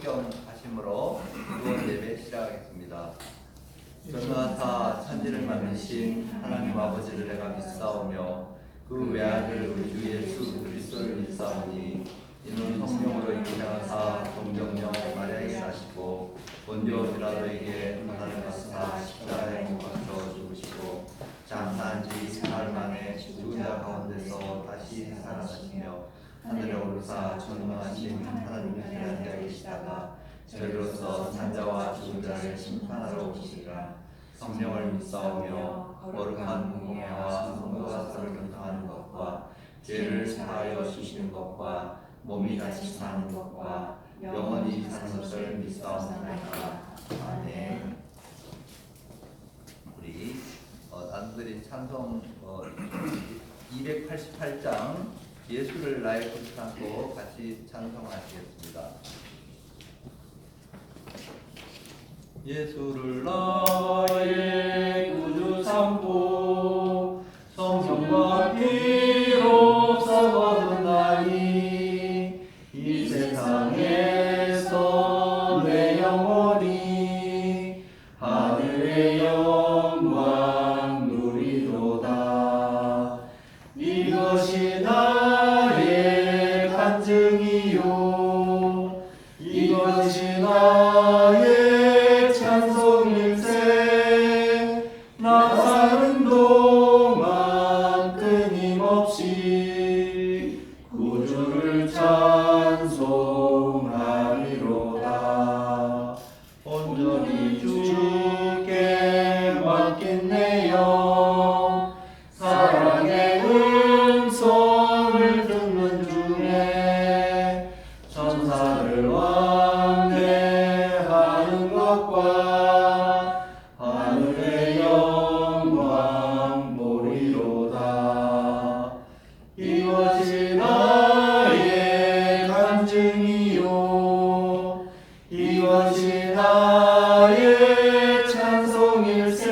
작정하심으로 이번 예배 시작하겠습니다. 전능하사 천지를 만드신 하나님 아버지를 내가 믿사오며 그 외아들 우리 주 예수 그리스도를 믿사오니 이는 성령으로 인하사 동정령 마리아에게 나시고 본디오 빌라도에게 고난을 받으사 십자가에 못 박혀 죽으시고 장사한 지 사흘 만에 죽은 자 가운데서 다시 살아나시며 하늘에 오르사 전능하신 하나님의 앉아 계시다가 저희로서 산자와 죽은 자를 심판하러 오시리라. 성령을 믿사오며 거룩한 공회와 성도가 서로 교통하는 것과 죄를 사하여 주시는 것과 몸이 다시 사는 것과 영원히 사는 것을 믿사옵나이다. 아멘. 우리 단들이 찬송 288장 예수를 나의 구주 삼고 같이 찬송하시겠습니다. 예수를 나의 구주 삼고 성령과 피로 썩어졌나니 이 세상에서 내 영혼이 하늘의 영광 누리도다. 이것이 나의 간증이요 이것이 나의 찬송일세. 나 사는 동안 끊임없이 구주를 찬송하리로다. 온전히 주께 맡긴 내 영 사랑의 음성을 듣는 중에 천사를 왕래하는 것과 하늘의 영광 보리로다. 이것이 나의 간증이요 이것이 나의 찬송일세.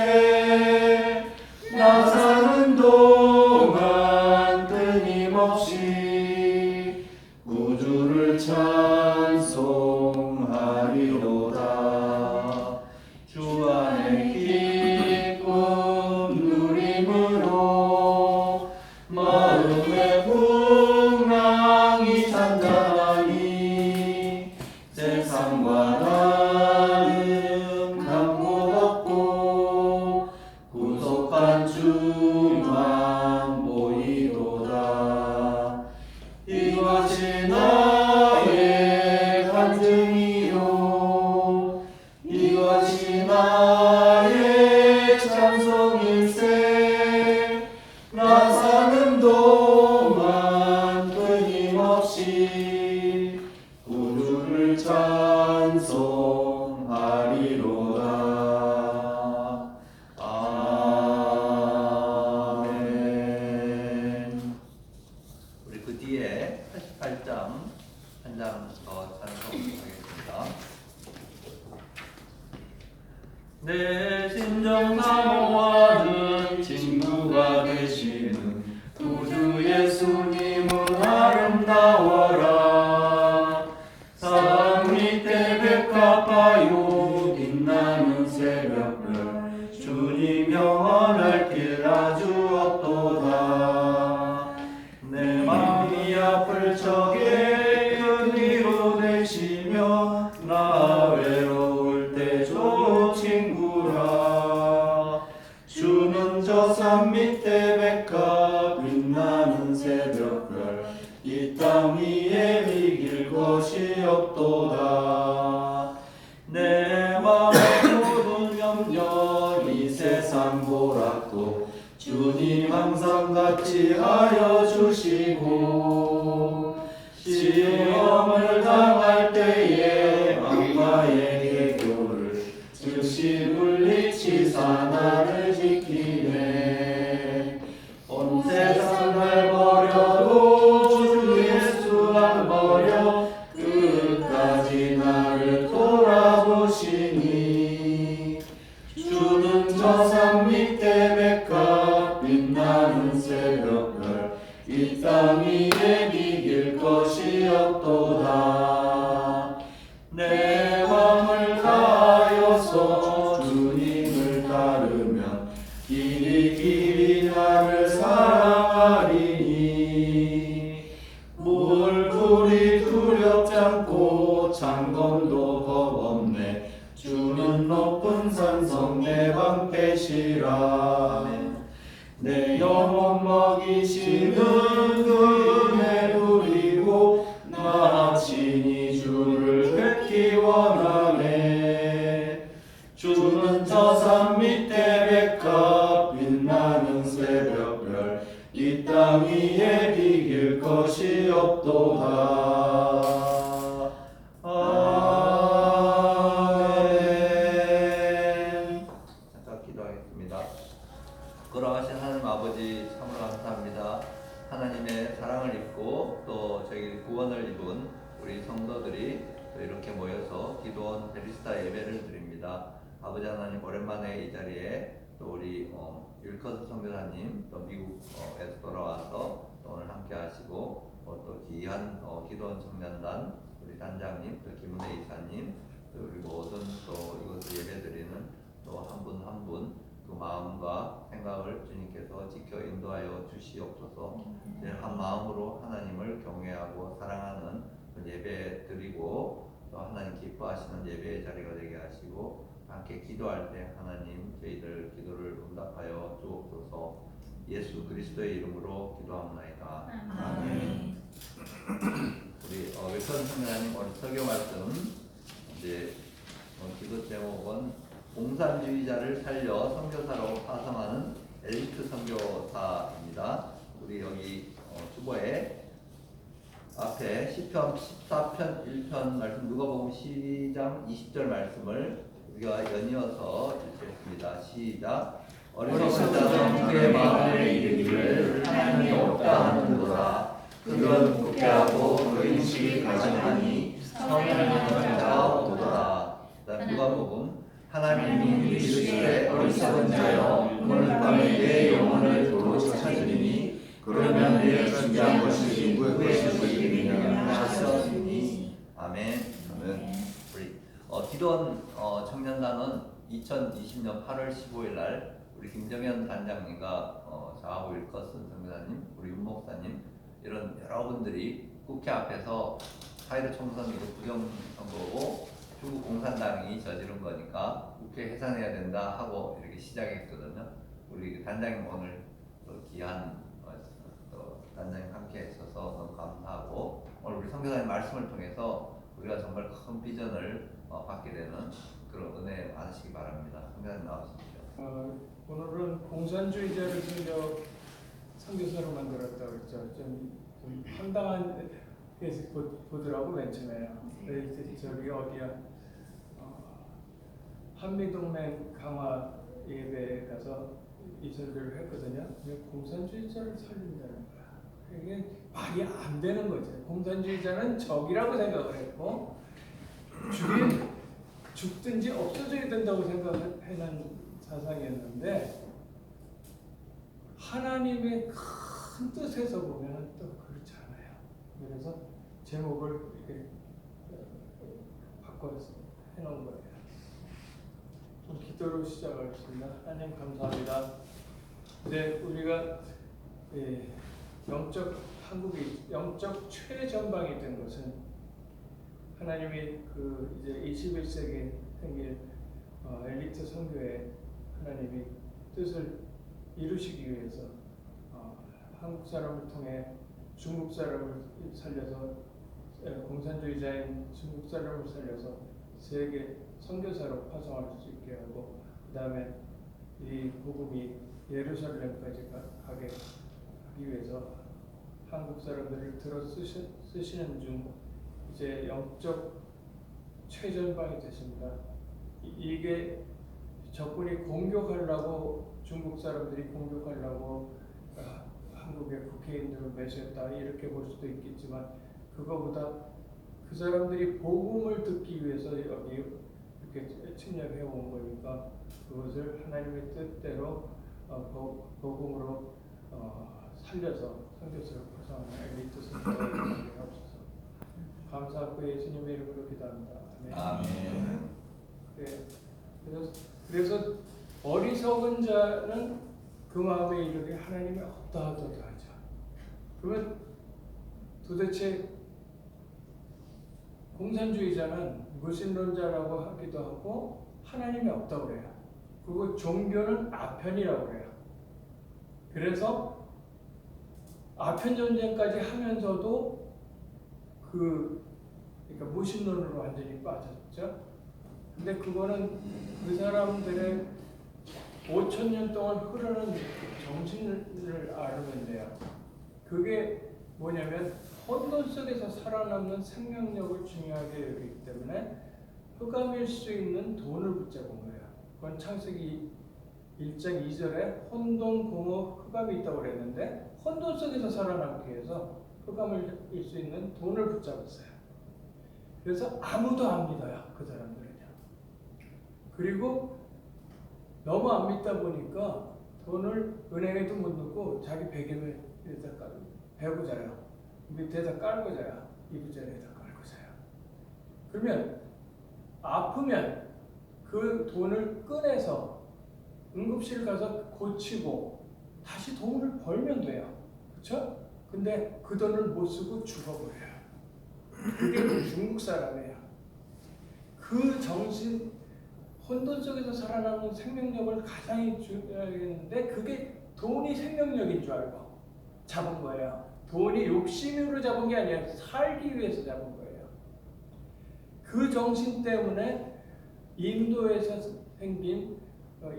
나 사는 동안 끊임없이 구주를 찬송하리로다. 주 안에 기쁨 누림으로 마음의 풍랑이 잔잔하니 세상과 나는 강고 없고 구속한 주만 보이도다. 이것이 나의 간증이요 이것이 나의 찬송일세. 나 사는 동안 끊임없이 구주를 찬송하리로다. 아멘. 우리 그 뒤에 88장 한 장 더 찬송하겠습니다. 내 심정 사모하는 친구가 되시는 구주 예수님은 아름다워라. 사랑 밑에 백합화요 빛나는 새벽별 주님 영원할 길 아주 없도다. 내 마음이 아플 적에 그 위로 되시며 나 외로울 때 좋은 친구라. 주는 저 산 밑에 백합 빛나는 새벽별 이 땅 위에 이길 것이 없도다. 내 마음의 모든 염려 이 세상 보라고 주님 항상 같이 하여 주시고 시험을 당할 때에 악마의 계교를 즉시 물리치사 나를 지키네. 온 세상을 버려도 주 예수 안 버려 끝까지 나를 돌아보시니. 주는 저 산 밑에 백합 빛나는 새벽별 이 땅 위에 이길 것이 없도다. 내 없고 창검도 겁없네. 주는 높은 산성 내 방패시라. 내 영혼 먹이시는 그 은혜 누리고 나 친히 주를 뵙기 원하네. 주는 저 산 밑에 백합 빛나는 새벽별 이 땅 위에 비길 것이 없도다. 아멘. 잠깐 기도하겠습니다. 걸어가신 하나님 아버지 참으로 감사합니다. 하나님의 사랑을 입고 또 저희 구원을 입은 우리 성도들이 또 이렇게 모여서 기도원 베리스타 예배를 드립니다. 아버지 하나님, 오랜만에 이 자리에 또 우리 율커스 선교사님 또 미국에서 돌아와서 또 오늘 함께 하시고 또 귀한 기도원 청년단 우리 단장님 또 김은혜 이사님 또 우리 모든 또 이것을 예배드리는 또 한 분 한 분 그 마음과 생각을 주님께서 지켜 인도하여 주시옵소서. 한 마음으로 하나님을 경외하고 사랑하는 예배 드리고 또 하나님 기뻐하시는 예배의 자리가 되게 하시고 함께 기도할 때 하나님 저희들 기도를 응답하여 주옵소서. 예수 그리스도의 이름으로 기도합나이다. 아멘. 우리 웰턴 선생님 오늘 설교 말씀 이제 기도 제목은 공산주의자를 살려 선교사로 파송하는 엘리트 선교사입니다. 우리 여기 주보에 앞에 시편 14편 1편 말씀 누가복음 12장 20절 말씀을 우리가 연이어서 읽겠습니다. 시작. 어리석은 자는 그의 마음에 이르기를 하나님이 없다 하는도다. 그건 국회하고 그 인식이 가증하니 성령의 자가 없도다. 누가복음 하나님이 이르시되 어리석은 자여 오늘 밤에 내 영혼을 도로 찾으리니 그러면 내가 준비한 것이 누구의 것이리냐 하셨으니. 아멘. 우리 기도원 청년단은 2020년 8월 15일 날 우리 김정현 단장님과 자하고 윌커슨 선교사님, 우리 윤 목사님 이런 여러분들이 국회 앞에서 사회를 총선이고 부정선거고 중국 공산당이 저지른 거니까 국회 해산해야 된다 하고 이렇게 시작했거든요. 우리 단장님 오늘 또 귀한 단장님 함께 해주셔서 너무 감사하고 오늘 우리 선교사님 말씀을 통해서 우리가 정말 큰 비전을 받게 되는 그런 은혜 많으시기 바랍니다. 선교사님 나와주십시오. 오늘은 공산주의자를 선교사로 만들었다 그랬죠. 좀 황당한 게서 보더라고 맨 처음에. 저기 어디야? 한미동맹 강화 예배에 가서 이 설교를 했거든요. 공산주의자를 살린다는 거야. 이게 말이 안 되는 거죠. 공산주의자는 적이라고 생각을 했고 죽든지 없어져야 된다고 생각해낸 사상이었는데 하나님의 큰 뜻에서 보면 또 그렇지 않아요. 그래서 제목을 이렇게 바꿔서 해놓은 거예요. 기도로 시작하겠습니다. 하나님 감사합니다. 이제 우리가 한국이 영적 최전방이 된 것은 하나님이 이제 21세기 생길 엘리트 선교에 하나님이 뜻을 이루시기 위해서 한국 사람을 통해 중국 사람을 살려서 공산주의자인 중국 사람을 살려서 세계 선교사로 파송할 수 있게 하고 그 다음에 이 복음이 예루살렘까지 가게 하기 위해서 한국 사람들을 들어 쓰시는 중 이제 영적 최전방이 됐습니다. 이게 적군이 공격하려고 중국 사람들이 공격하려고 한국의 국회의원들을 매수했다 이렇게 볼 수도 있겠지만 그거보다 그 사람들이 복음을 듣기 위해서 여기 이렇게 침략해 온 거니까 그것을 하나님의 뜻대로 복음으로 살려서 선교사로 구성하는 엘리트 선교사를 되게 하옵소서. 감사하고 예수님의 이름으로 기도합니다. 아멘. 그래서 어리석은 자는 그 마음에 이르되 하나님이 없다 하도다 하죠. 그러면 도대체 공산주의자는 무신론자라고 하기도 하고 하나님이 없다고 그래요. 그리고 종교는 아편이라고 그래요. 그래서 아편 전쟁까지 하면서도 그러니까 무신론으로 완전히 빠졌죠. 근데 그거는 그 사람들의 5,000년 동안 흐르는 정신을 알면 돼요. 그게 뭐냐면 혼돈 속에서 살아남는 생명력을 중요하게 여기기 때문에 흑암일 수 있는 돈을 붙잡은 거예요. 그건 창세기 1장 2절에 혼돈, 공허, 흑암이 있다고 그랬는데 혼돈 속에서 살아남기 위해서 흑암을 일 수 있는 돈을 붙잡았어요. 그래서 아무도 안 믿어요. 그 사람들은요. 그리고 너무 안 믿다 보니까 돈을 은행에도 못 넣고 자기 베개에다 베고 자요. 밑에다 깔고 자요. 이부자리에다 깔고 자요. 그러면 아프면 그 돈을 꺼내서 응급실 가서 고치고 다시 돈을 벌면 돼요. 그렇죠? 근데 그 돈을 못 쓰고 죽어버려요. 그게 중국 사람이에요. 그 정신, 혼돈 속에서 살아남는 생명력을 가장 중요하겠는데 그게 돈이 생명력인 줄 알고 잡은 거예요. 돈이 욕심으로 잡은 게 아니라 살기 위해서 잡은 거예요. 그 정신 때문에 인도에서 생긴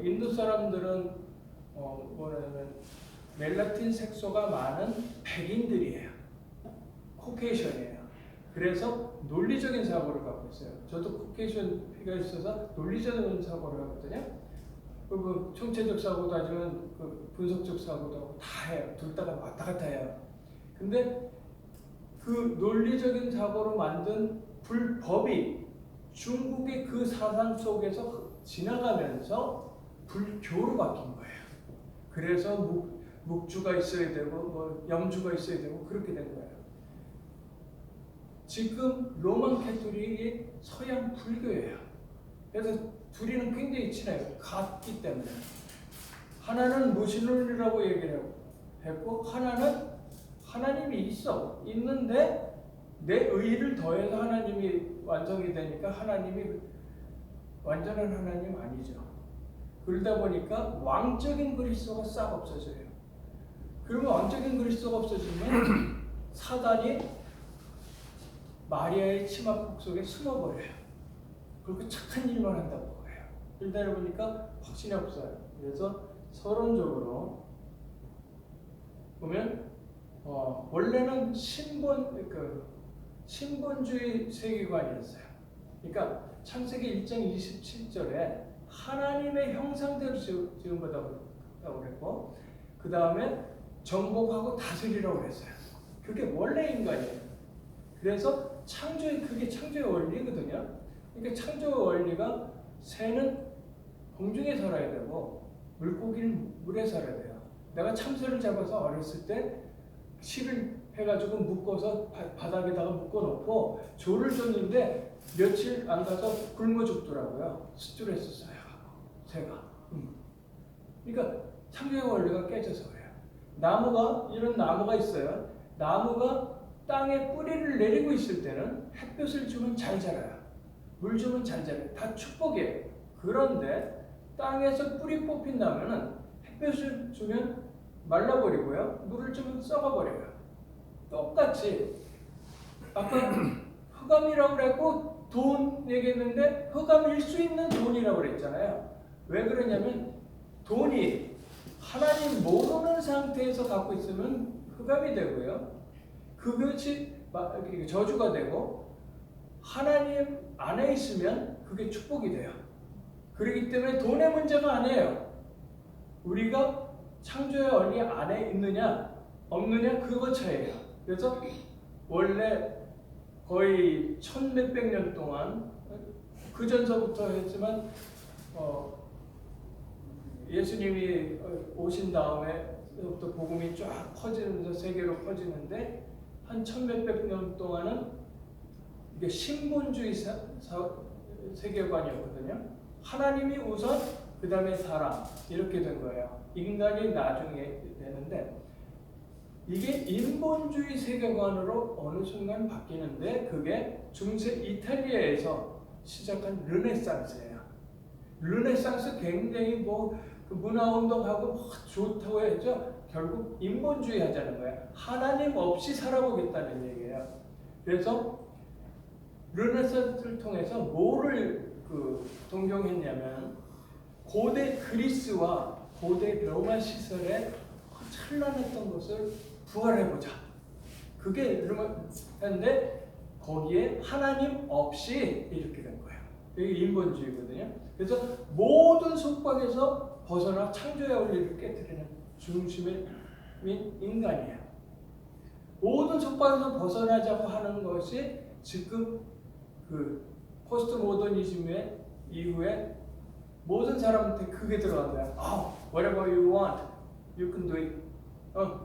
인도 사람들은 뭐냐면 멜라틴 색소가 많은 백인들이에요. 코케이션이에요. 그래서 논리적인 사고를 갖고 있어요. 저도 코케이션 피가 있어서 논리적인 사고를 하거든요. 그 총체적 사고도 하지만 그 분석적 사고도 다 해요. 둘 다가 왔다 갔다 해요. 근데 그 논리적인 사고로 만든 불법이 중국의 그 사상 속에서 지나가면서 불교로 바뀐 거예요. 그래서 묵주가 있어야 되고 뭐 염주가 있어야 되고 그렇게 된 거예요. 지금 로만 캐톨릭이 서양 불교예요. 그래서 둘이는 굉장히 친해요. 같기 때문에. 하나는 무신론이라고 얘기를 했고 하나는 하나님이 있는데 내 의의를 더해서 하나님이 완성이 되니까 하나님이 완전한 하나님 아니죠. 그러다 보니까 왕적인 그리스도가 싹 없어져요. 그러면 왕적인 그리스도가 없어지면 사단이 마리아의 치마폭 속에 숨어버려요. 그리고 착한 일만 한다고 해요. 그러다 보니까 확신이 없어요. 그래서 서론적으로 보면 원래는 신본주의 세계관이었어요. 그러니까 창세기 1장 27절에 하나님의 형상대로 지은 거라고 그랬고 그 다음에 정복하고 다스리라고 그랬어요. 그게 원래 인간이에요. 그래서 그게 창조의 원리거든요. 그러니까 창조의 원리가 새는 공중에 살아야 되고 물고기는 물에 살아야 돼요. 내가 참새를 잡아서 어렸을 때 실을 해가지고 묶어서 바닥에다가 묶어놓고 조를 줬는데 며칠 안 가서 굶어 죽더라고요. 스트레스 쌓여가고 새가. 그러니까 창조의 원리가 깨져서 그래요. 이런 나무가 있어요. 나무가 땅에 뿌리를 내리고 있을 때는 햇볕을 주면 잘 자라요. 물 주면 잘 자라요. 다 축복이에요. 그런데 땅에서 뿌리 뽑힌 나무는 햇볕을 주면 말라버리고요. 물을 주면 썩어버려요. 똑같이 아까 흑암이라고 그랬고 돈 얘기했는데 흑암일 수 있는 돈이라고 그랬잖아요. 왜 그러냐면 돈이 하나님 모르는 상태에서 갖고 있으면 흑암이 되고요. 그것이 저주가 되고 하나님 안에 있으면 그게 축복이 돼요. 그렇기 때문에 돈의 문제가 아니에요. 우리가 창조의 원리 안에 있느냐 없느냐 그거 차이예요. 그래서 원래 거의 1,몇백 년 동안 그 전서부터 했지만 예수님이 오신 다음에부터 복음이 쫙 퍼지면서 세계로 퍼지는데 한 1,몇백 년 동안은 이게 신본주의 세계관이었거든요. 하나님이 우선 그 다음에 사람 이렇게 된 거예요. 인간이 나중에 되는데 이게 인본주의 세계관으로 어느 순간 바뀌는데 그게 중세 이탈리아에서 시작한 르네상스예요. 르네상스 굉장히 그 문화운동하고 좋다고 해서 결국 인본주의 하자는 거예요. 하나님 없이 살아보겠다는 얘기예요. 그래서 르네상스를 통해서 뭐를 동경했냐면 고대 그리스와 고대 로마 시설에 찬란했던 것을 부활해보자. 그게 했는데 거기에 하나님 없이 이렇게 된 거예요. 이게 인본주의거든요. 그래서 모든 속박에서 벗어나 창조의 원리를 깨뜨리는 중심인 인간이에요. 모든 속박에서 벗어나자고 하는 것이 지금 그 포스트 모더니즘의 이후에 모든 사람한테 그게 들어간 거야. Whatever you want, you can do it.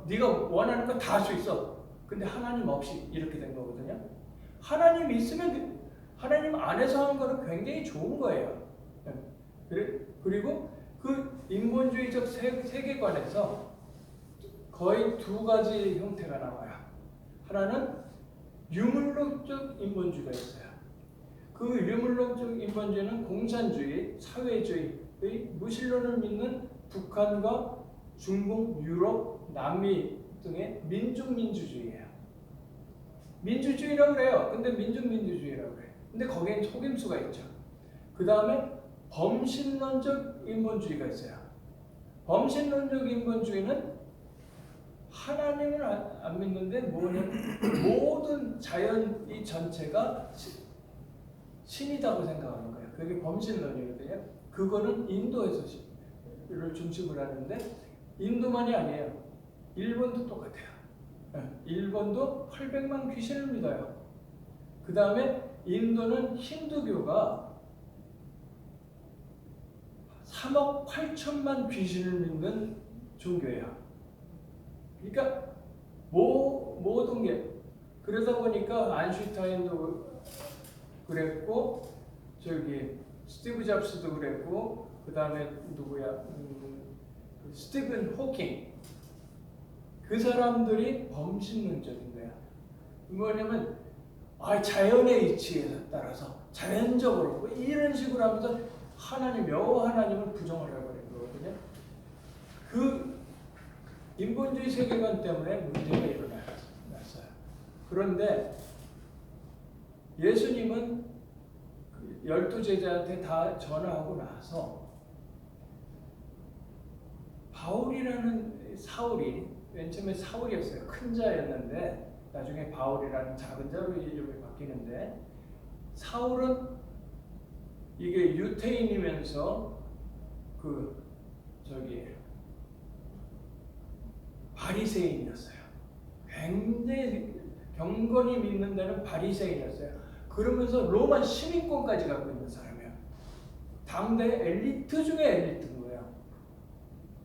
네가 원하는 거 다 할 수 있어. 근데 하나님 없이 이렇게 된 거거든요. 하나님 있으면 하나님 안에서 하는 거는 굉장히 좋은 거예요. 그리고 그 인본주의적 세계관에서 거의 두 가지 형태가 나와요. 하나는 유물론적 인본주의가 있어요. 그 유물론적 인본주의는 공산주의, 사회주의의 무신론을 믿는 북한과 중국, 유럽, 남미 등의 민중민주주의예요. 민주주의라고 그래요. 근데 민중민주주의라고 그래요. 근데 거기엔 속임수가 있죠. 그 다음에 범신론적 인본주의가 있어요. 범신론적 인본주의는 하나님을 안 믿는데 모든 자연이 전체가 신이라고 생각하는 거예요. 그게 범신론이거든요. 그거는 인도에서 를 중심으로 하는데 인도만이 아니에요. 일본도 똑같아요. 일본도 800만 귀신을 믿어요. 그 다음에 인도는 힌두교가 3억 8천만 귀신을 믿는 종교예요. 그러니까 모든 게 그러다 보니까 아인슈타인도 그랬고 스티브 잡스도 그랬고 그 다음에 누구야 스티븐 호킹 그 사람들이 범신론적인 거야. 뭐냐면 자연의 이치에 따라서 자연적으로 이런 식으로 하면서 여호와 하나님을 부정을 해버린 거거든요. 그 인본주의 세계관 때문에 문제가 일어났어요. 그런데 예수님은 12제자한테 다 전화하고 나서 바울이라는 사울이 맨 처음에 사울이었어요. 큰 자였는데 나중에 바울이라는 작은 자로 이름이 바뀌는데 사울은 이게 유태인이면서 바리새인이었어요. 굉장히 경건히 믿는다는 바리새인이었어요. 그러면서 로마 시민권까지 갖고 있는 사람이에요. 당대 엘리트 중에 엘리트인 거예요.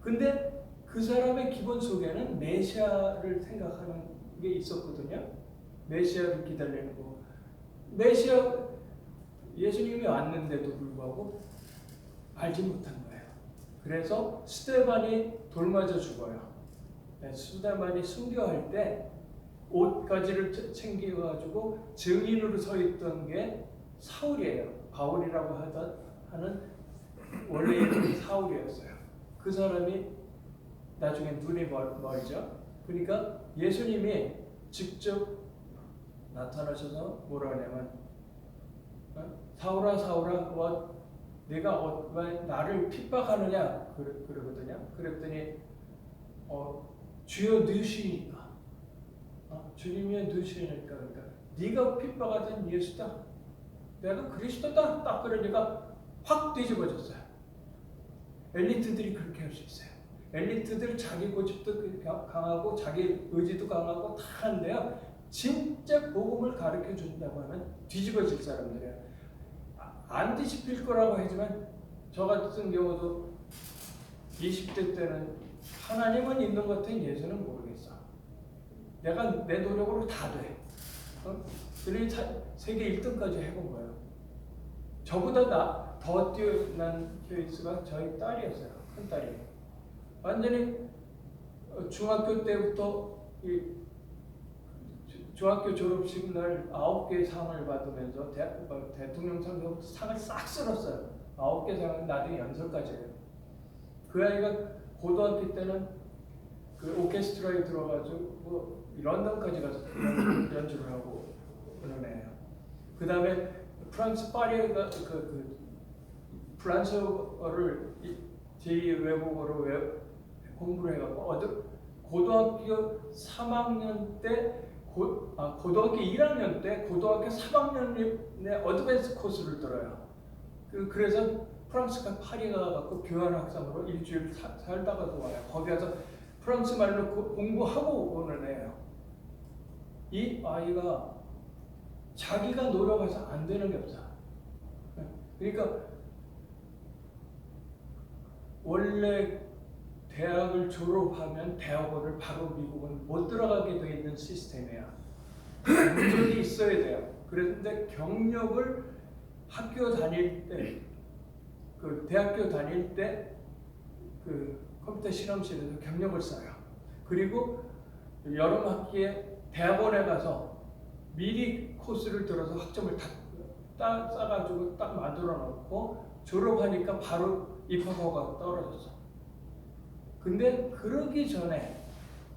근데 그 사람의 기본 속에는 메시아를 생각하는 게 있었거든요. 메시아를 기다리는 거. 예수님이 왔는데도 불구하고 알지 못한 거예요. 그래서 스데반이 돌 맞아 죽어요. 스데반이 순교할 때 옷가지를 챙겨가지고 증인으로 서 있던 게 사울이에요. 바울이라고 하는 원래 이름이 사울이었어요. 그 사람이 나중에 눈이 멀죠. 그러니까 예수님이 직접 나타나셔서 뭐라 하냐면 사울아 사울아 내가 왜 나를 핍박하느냐 그러거든요. 그랬더니 주여 누시니까 주님이 누시니까 그러니까 네가 핍박하던 예수다. 내가 그리스도다. 딱 그러니까 확 뒤집어졌어요. 엘리트들이 그렇게 할 수 있어요. 엘리트들 자기 고집도 강하고 자기 의지도 강하고 다 한데요. 진짜 복음을 가르쳐 준다고 하면 뒤집어질 사람들이에요. 안 뒤집힐 거라고 하지만 저 같은 경우도 20대 때는 하나님은 있는 것 같아 예수는 모르겠어. 내가 내 노력으로 다 돼. 그래서 세계 1등까지 해본 거예요. 저보다 더 뛰어난 케이스가 저희 딸이었어요. 큰 딸이. 완전히 중학교 때부터 이 중학교 졸업식 날 9개 상을 받으면서 대통령 상을 싹 쓸었어요. 9개 상은 나중에 연설까지 해요. 그 아이가 고등학교 때는 그 오케스트라에 들어가지고 뭐 런던까지 가서 연주를 하고 그런 애예요. 그 다음에 프랑스 파리가 프랑스어를 제2 외국어로 공부를 해갖고 고등학교 3학년 때 고등학교 1학년 때 고등학교 3학년에 어드밴스 코스를 들어요. 그래서 프랑스가 파리 가갖고 교환학생으로 일주일 살다가도 와요. 거기 가서 프랑스 말로 공부하고 오는 애예요. 이 아이가 자기가 노력해서 안 되는 게 없어. 그러니까 원래 대학을 졸업하면 대학원을 바로 미국은 못 들어가게 돼 있는 시스템이야. 경력이 있어야 돼요. 그런데 경력을 학교 다닐 때, 그 대학교 다닐 때 그 컴퓨터 실험실에서 경력을 쌓아요. 그리고 여름 학기에 대학원에 가서 미리 코스를 들어서 학점을 다 싸가지고 딱 만들어 놓고 졸업하니까 바로 입학허가가 떨어졌어. 근데 그러기 전에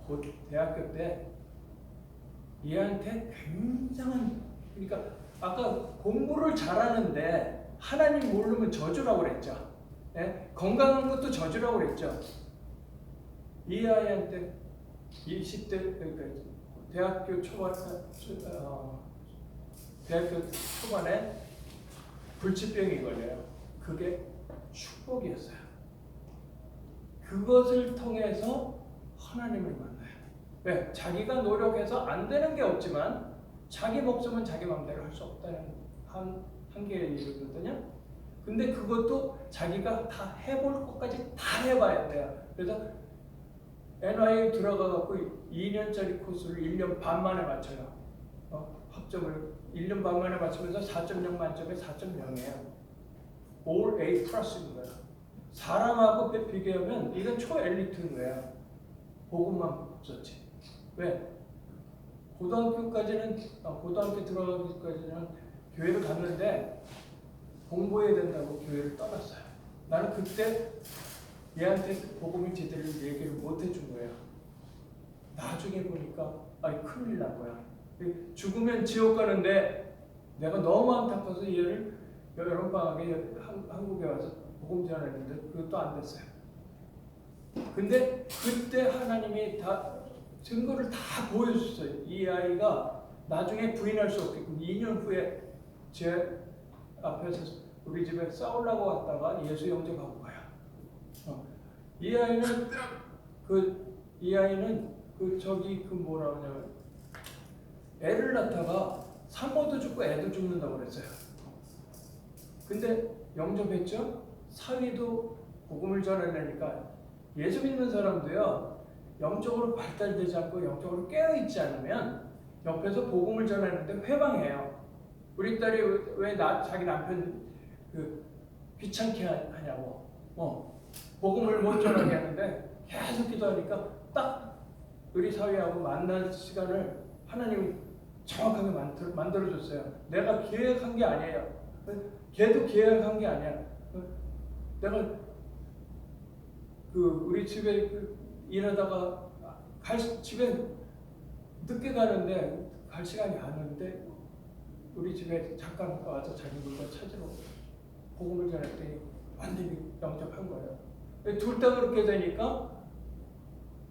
곧 대학교 때 얘한테 굉장한, 그러니까 아까 공부를 잘하는데 하나님 모르면 저주라고 그랬죠. 예? 건강한 것도 저주라고 그랬죠. 이 아이한테 20대 그러니까 대학교 초반에 불치병이 걸려요. 그게 축복이었어요. 그것을 통해서 하나님을 만나요. 왜? 자기가 노력해서 안 되는 게 없지만 자기 목숨은 자기 마음대로 할 수 없다는 한계에 이르거든요. 근데 그것도 자기가 다 해볼 것까지 다 해봐야 돼요. 그래서 NYU 들어가갖고 2년짜리 코스를 1년 반 만에 맞춰요. 학점을 1년 반 만에 맞추면서 4.0 만점에 4.0이에요. All A 플러스인 거야. 사람하고 비교하면 이건 초엘리트인 거야. 복음만 없었지. 왜? 고등학교 들어가기까지는 교회를 갔는데 공부해야 된다고 교회를 떠났어요. 나는 그때 얘한테 복음을 제대로 얘기를 못 해준 거예요. 나중에 보니까 큰일 난 거야. 죽으면 지옥 가는데 내가 너무 안타까워서 얘를 여름방학에 한국에 와서 복음 전했는데 그것도 안 됐어요. 근데 그때 하나님이 다 증거를 다 보여줬어요. 이 아이가 나중에 부인할 수 없게끔 2년 후에 제 앞에서 우리 집에 싸우려고 왔다가 예수 영접하고 가요. 이 아이는 뭐라 하냐면 애를 낳다가 산모도 죽고 애도 죽는다고 그랬어요. 근데 영접했죠? 사위도 복음을 전하려니까 예수 믿는 사람도요, 영적으로 발달되지 않고 영적으로 깨어있지 않으면 옆에서 복음을 전하는데 회방해요. 우리 딸이 왜 자기 남편 귀찮게 하냐고. 복음을 못 전하게 하는데 계속 기도하니까 딱 우리 사위하고 만날 시간을 하나님이 정확하게 만들어줬어요. 내가 계획한 게 아니에요. 걔도 계획한 게 아니야. 내가 우리 집에 일하다가 집에 늦게 가는데 갈 시간이 안 오는데 우리 집에 잠깐 와서 자기 물건 찾으러 복음을 전했더니 완전히 영접한 거예요. 둘 다 그렇게 되니까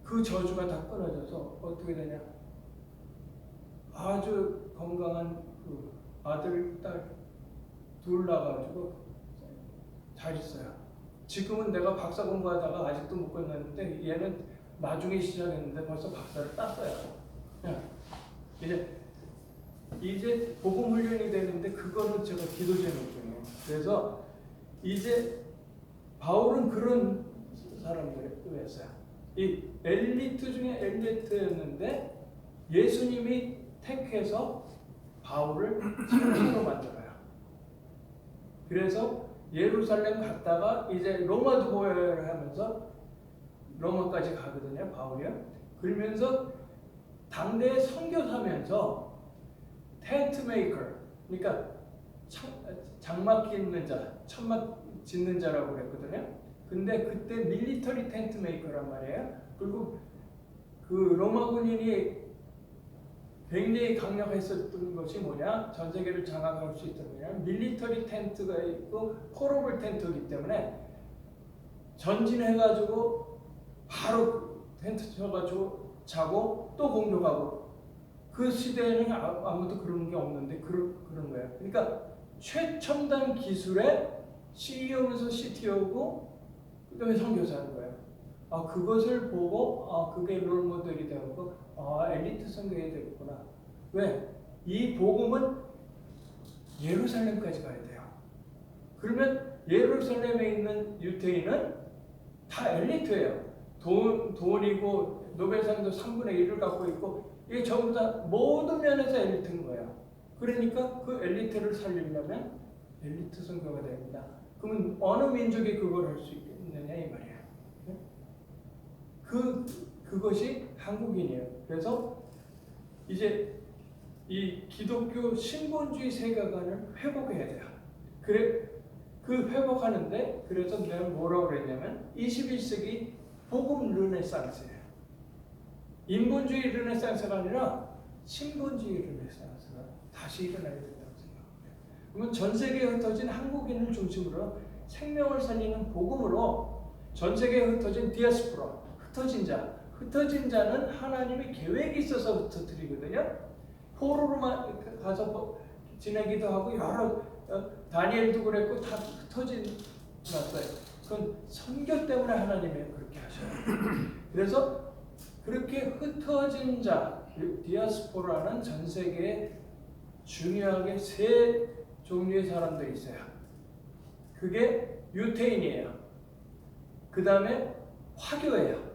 그 저주가 다 끊어져서 어떻게 되냐? 아주 건강한 아들, 딸 둘 낳아가지고 잘 있어요. 지금은 내가 박사 공부하다가 아직도 못 끝났는데 얘는 나중에 시작했는데 벌써 박사를 땄어요. 이제 복음 훈련이 되는데 그거는 제가 기도 제목 중이에요. 그래서 이제 바울은 그런 사람들이었어요. 이 엘리트 중에 엘리트였는데 예수님이 택해서 바울을 선지자로 만들어요. 그래서 예루살렘 갔다가 이제 로마도 보여를 하면서 로마까지 가거든요, 바울이요. 그러면서 당대에 선교사면서 텐트 메이커, 그러니까 장막 짓는 자, 천막 짓는 자라고 그랬거든요. 근데 그때 밀리터리 텐트 메이커란 말이에요. 그리고 그 로마 군인이 굉장히 강력했었던 것이 뭐냐? 전 세계를 장악할 수 있던 거냐? 밀리터리 텐트가 있고 포러블 텐트이기 때문에 전진해가지고 바로 텐트 쳐가지고 자고 또 공격하고, 그 시대에는 아무도 그런 게 없는데 그런 거예요. 그러니까 최첨단 기술의 CEO면서 CTO고 그다음에 선교사인 거예요. 그것을 보고 그게 롤 모델이 되고 엘리트 선교해야 되겠구나. 왜? 이 복음은 예루살렘까지 가야 돼요. 그러면 예루살렘에 있는 유대인은 다 엘리트예요. 돈이고 노벨상도 3분의 1을 갖고 있고, 이게 전부 다 모든 면에서 엘리트인 거예요. 그러니까 그 엘리트를 살리려면 엘리트 선교가 됩니다. 그러면 어느 민족이 그걸 할 수 있겠느냐 이 말이에요. 그것이 한국인이에요. 그래서 이제 이 기독교 신본주의 세계관을 회복해야 돼요. 그 회복하는데, 그래서 내가 뭐라고 그랬냐면 21세기 복음 르네상스예요. 인본주의 르네상스가 아니라 신본주의 르네상스가 다시 일어나야 된다고 생각합니다. 그러면 전 세계에 흩어진 한국인을 중심으로 생명을 살리는 복음으로 전 세계에 흩어진 디아스포라, 흩어진 자는 하나님의 계획이 있어서 흩어뜨리거든요. 포로로만 가서 지내기도 하고 여러 다니엘도 그랬고 다 흩어진 났어요. 그건 선교 때문에 하나님이 그렇게 하셔요. 그래서 그렇게 흩어진 자, 디아스포라는 전 세계에 중요하게 세 종류의 사람들이 있어요. 그게 유태인이에요. 그 다음에 화교예요.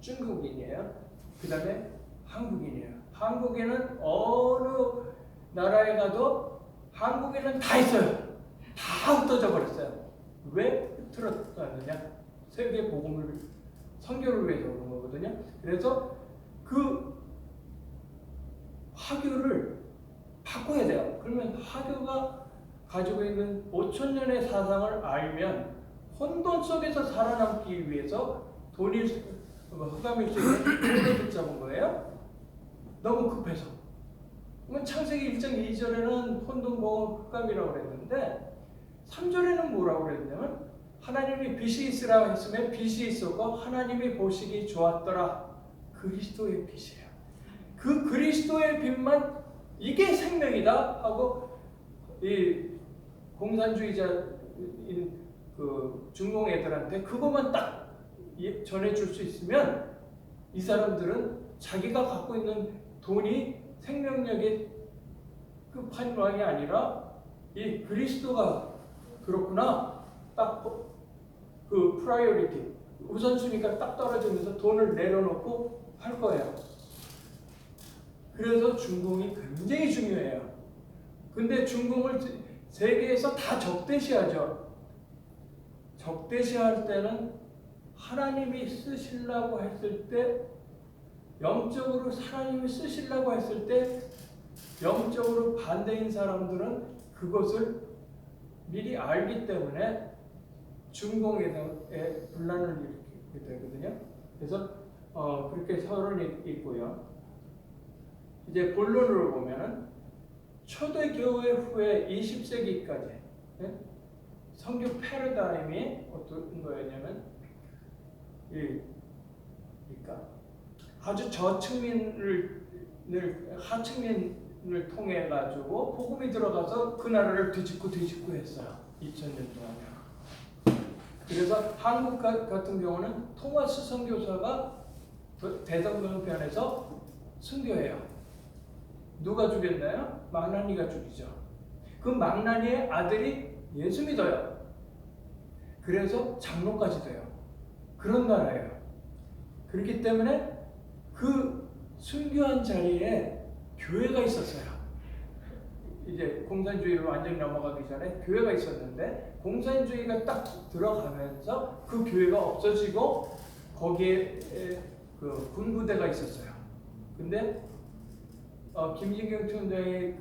중국인이에요. 그 다음에 한국인이에요. 한국인은 어느 나라에 가도 한국인은 다 있어요. 다 흩어져 버렸어요. 왜 흩어졌느냐? 세계 복음을, 선교를 위해서 그런 거거든요. 그래서 그 화교를 바꿔야 돼요. 그러면 화교가 가지고 있는 5,000년의 사상을 알면 혼돈 속에서 살아남기 위해서 흑암일 수 있는 돈을 붙잡은 거예요. 너무 급해서. 그러면 창세기 1장 2절에는 혼돈공은 흑암이라고 그랬는데 3절에는 뭐라고 그랬냐면 하나님이 빛이 있으라 했으면 빛이 있었고 하나님이 보시기 좋았더라. 그리스도의 빛이에요. 그 그리스도의 빛만 이게 생명이다 하고 이 공산주의자인 그 중동 애들한테 그것만 딱 전해줄 수 있으면 이 사람들은 자기가 갖고 있는 돈이 생명력의 끝판왕이 아니라 이 그리스도가 그렇구나, 딱 그 프라이어리티 우선순위가 딱 떨어지면서 돈을 내려놓고 할 거예요. 그래서 중공이 굉장히 중요해요. 근데 중공을 세계에서 다 적대시하죠. 적대시할 때는 하나님이 쓰시려고 했을 때, 영적으로 하나님이 쓰시려고 했을 때 영적으로 반대인 사람들은 그것을 미리 알기 때문에 중공에 분란을 일으키게 되거든요. 그래서 그렇게 서론이 있고요. 이제 본론으로 보면은 초대교회 후에 20세기까지 선교 패러다임이 어떤 거였냐면, 그러니까 아주 하층민을 통해 가지고 복음이 들어가서 그 나라를 뒤집고 했어요. 2000년 동안요. 그래서 한국 같은 경우는 토마스 선교사가 대성경편에서 순교해요. 누가 죽였나요? 망나니가 죽이죠. 그 망나니의 아들이 예수 믿어요. 그래서 장로까지 돼요. 그런 나라예요. 그렇기 때문에 그 순교한 자리에 교회가 있었어요. 이제 공산주의로 완전히 넘어가기 전에 교회가 있었는데 공산주의가 딱 들어가면서 그 교회가 없어지고 거기에 그 군부대가 있었어요. 근데 김진경 총장의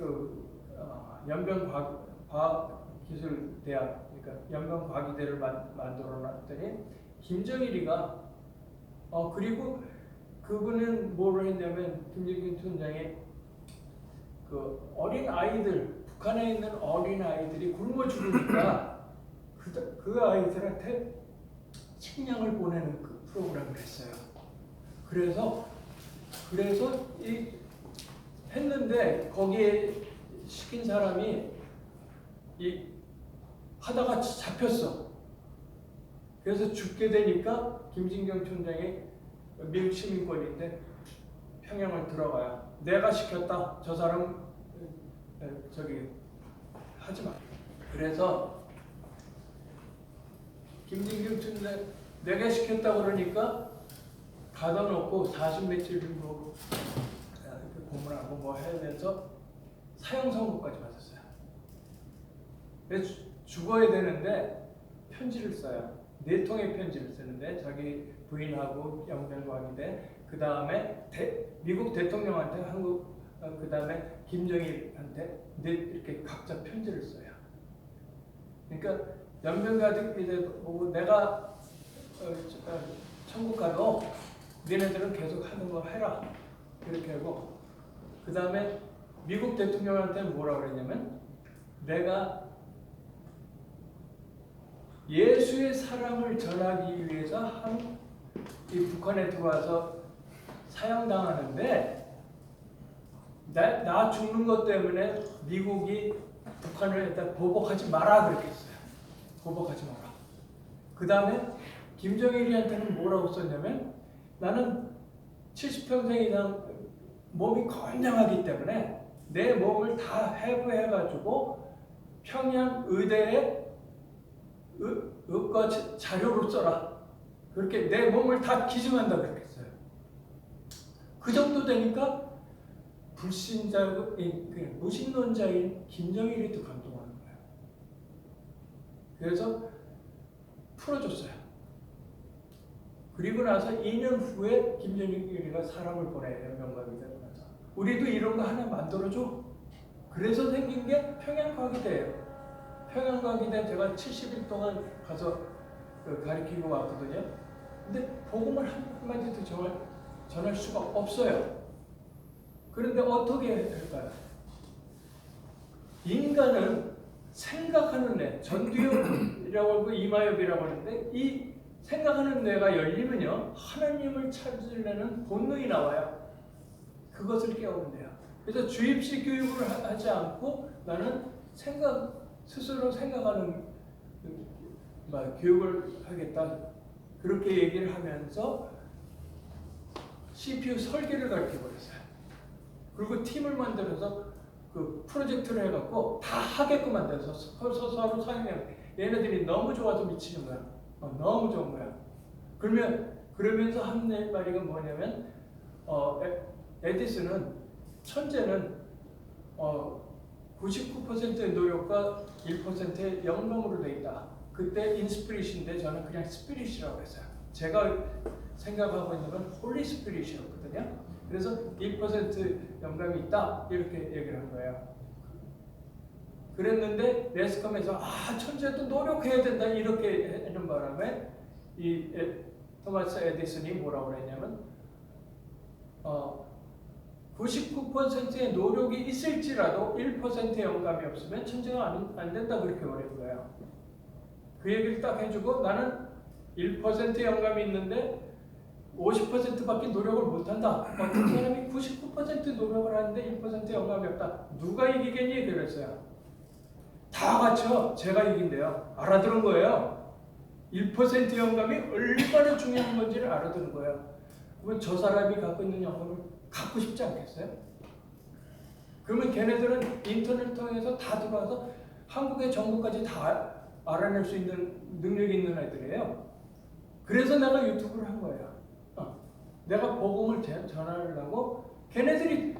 연변과학기술대학, 그러니까 연변과학의대를 만들어놨더니 김정일이가 그리고 그분은 뭐를 했냐면 김진경 총장이 그 어린 아이들, 북한에 있는 어린 아이들이 굶어 죽으니까 그 아이들한테 식량을 보내는 그 프로그램을 했어요. 그래서 했는데 거기에 시킨 사람이 하다가 잡혔어. 그래서 죽게 되니까 김진경 총장이 미국 시민권인데 평양을 들어가요. 내가 시켰다. 저 사람 하지 마. 그래서 김진경 총장 내가 시켰다 그러니까 가둬놓고 40 며칠 정도 고문하고 뭐 하면서 사형 선고까지 받았어요. 그래서 죽어야 되는데 편지를 써요. 4통의 편지를 쓰는데 자기 부인하고 연변과학인데 그 다음에 미국 대통령한테 그 다음에 김정일한테 이렇게 각자 편지를 써요. 그러니까 연변과학인데 보고 내가 천국 가도 너네들은 계속 하는 거 해라 이렇게 하고 그 다음에 미국 대통령한테 뭐라고 그랬냐면 내가 예수의 사랑을 전하기 위해서 이 북한에 들어와서 사형당하는데 나 죽는 것 때문에 미국이 북한을 일단 보복하지 마라 그랬겠어요. 보복하지 마라. 그 다음에 김정일이한테는 뭐라고 썼냐면 나는 70평생 이상 몸이 건장하기 때문에 내 몸을 다 해부해가지고 평양 의대에 의과 자료로 써라. 그렇게 내 몸을 다 기증한다 그랬어요. 그 정도 되니까 무신론자인 김정일이도 감동하는 거예요. 그래서 풀어줬어요. 그리고 나서 2년 후에 김정일이가 사람을 보내요. 연변과학이 되고 나서 우리도 이런 거 하나 만들어줘. 그래서 생긴 게 평양과학이대예요. 평양과학인데 제가 70일 동안 가서 가르치고 왔거든요. 근데 복음을 한마디도 전할 수가 없어요. 그런데 어떻게 할까요? 인간은 생각하는 뇌, 전두엽이라고 하고 이마엽이라고 하는데 이 생각하는 뇌가 열리면요 하나님을 찾으려는 본능이 나와요. 그것을 깨우는데요. 그래서 주입식 교육을 하지 않고 나는 스스로 생각하는 교육을 하겠다. 그렇게 얘기를 하면서 CPU 설계를 가르쳐버렸어요. 그리고 팀을 만들어서 그 프로젝트를 해갖고 다 하게끔 만들어서 서로 사용해요. 얘네들이 너무 좋아서 미치는 거야. 너무 좋은 거야. 그러면서 한 말이가 뭐냐면 에디슨은 천재는 99%의 노력과 1%의 영감으로 되어 있다. 그때 인스피리시인데 저는 그냥 스피릿이라고 했어요. 제가 생각하고 있는 건 홀리 스피릿이었거든요. 그래서 1% 영감이 있다 이렇게 얘기를 한 거예요. 그랬는데 레스컴에서 천재도 노력해야 된다 이렇게 하는 바람에 토마스 에디슨이 뭐라고 그랬냐면 99%의 노력이 있을지라도 1%의 영감이 없으면 천재가 안 된다 그렇게 말한 거예요. 그 얘기를 딱 해주고 나는 1%의 영감이 있는데 50%밖에 노력을 못한다. 어떤 사람이 99% 노력을 하는데 1%의 영감이 없다. 누가 이기겠니? 그랬어요. 다 같이요. 제가 이긴대요. 알아들은 거예요. 1%의 영감이 얼마나 중요한 건지를 알아들은 거예요. 그러면 저 사람이 갖고 있는 영감을 갖고 싶지 않겠어요? 그러면 걔네들은 인터넷 통해서 다 들어와서 한국의 정보까지 다 알아낼 수 있는 능력이 있는 애들이에요. 그래서 내가 유튜브를 한 거예요. 내가 복음을 전하려고 걔네들이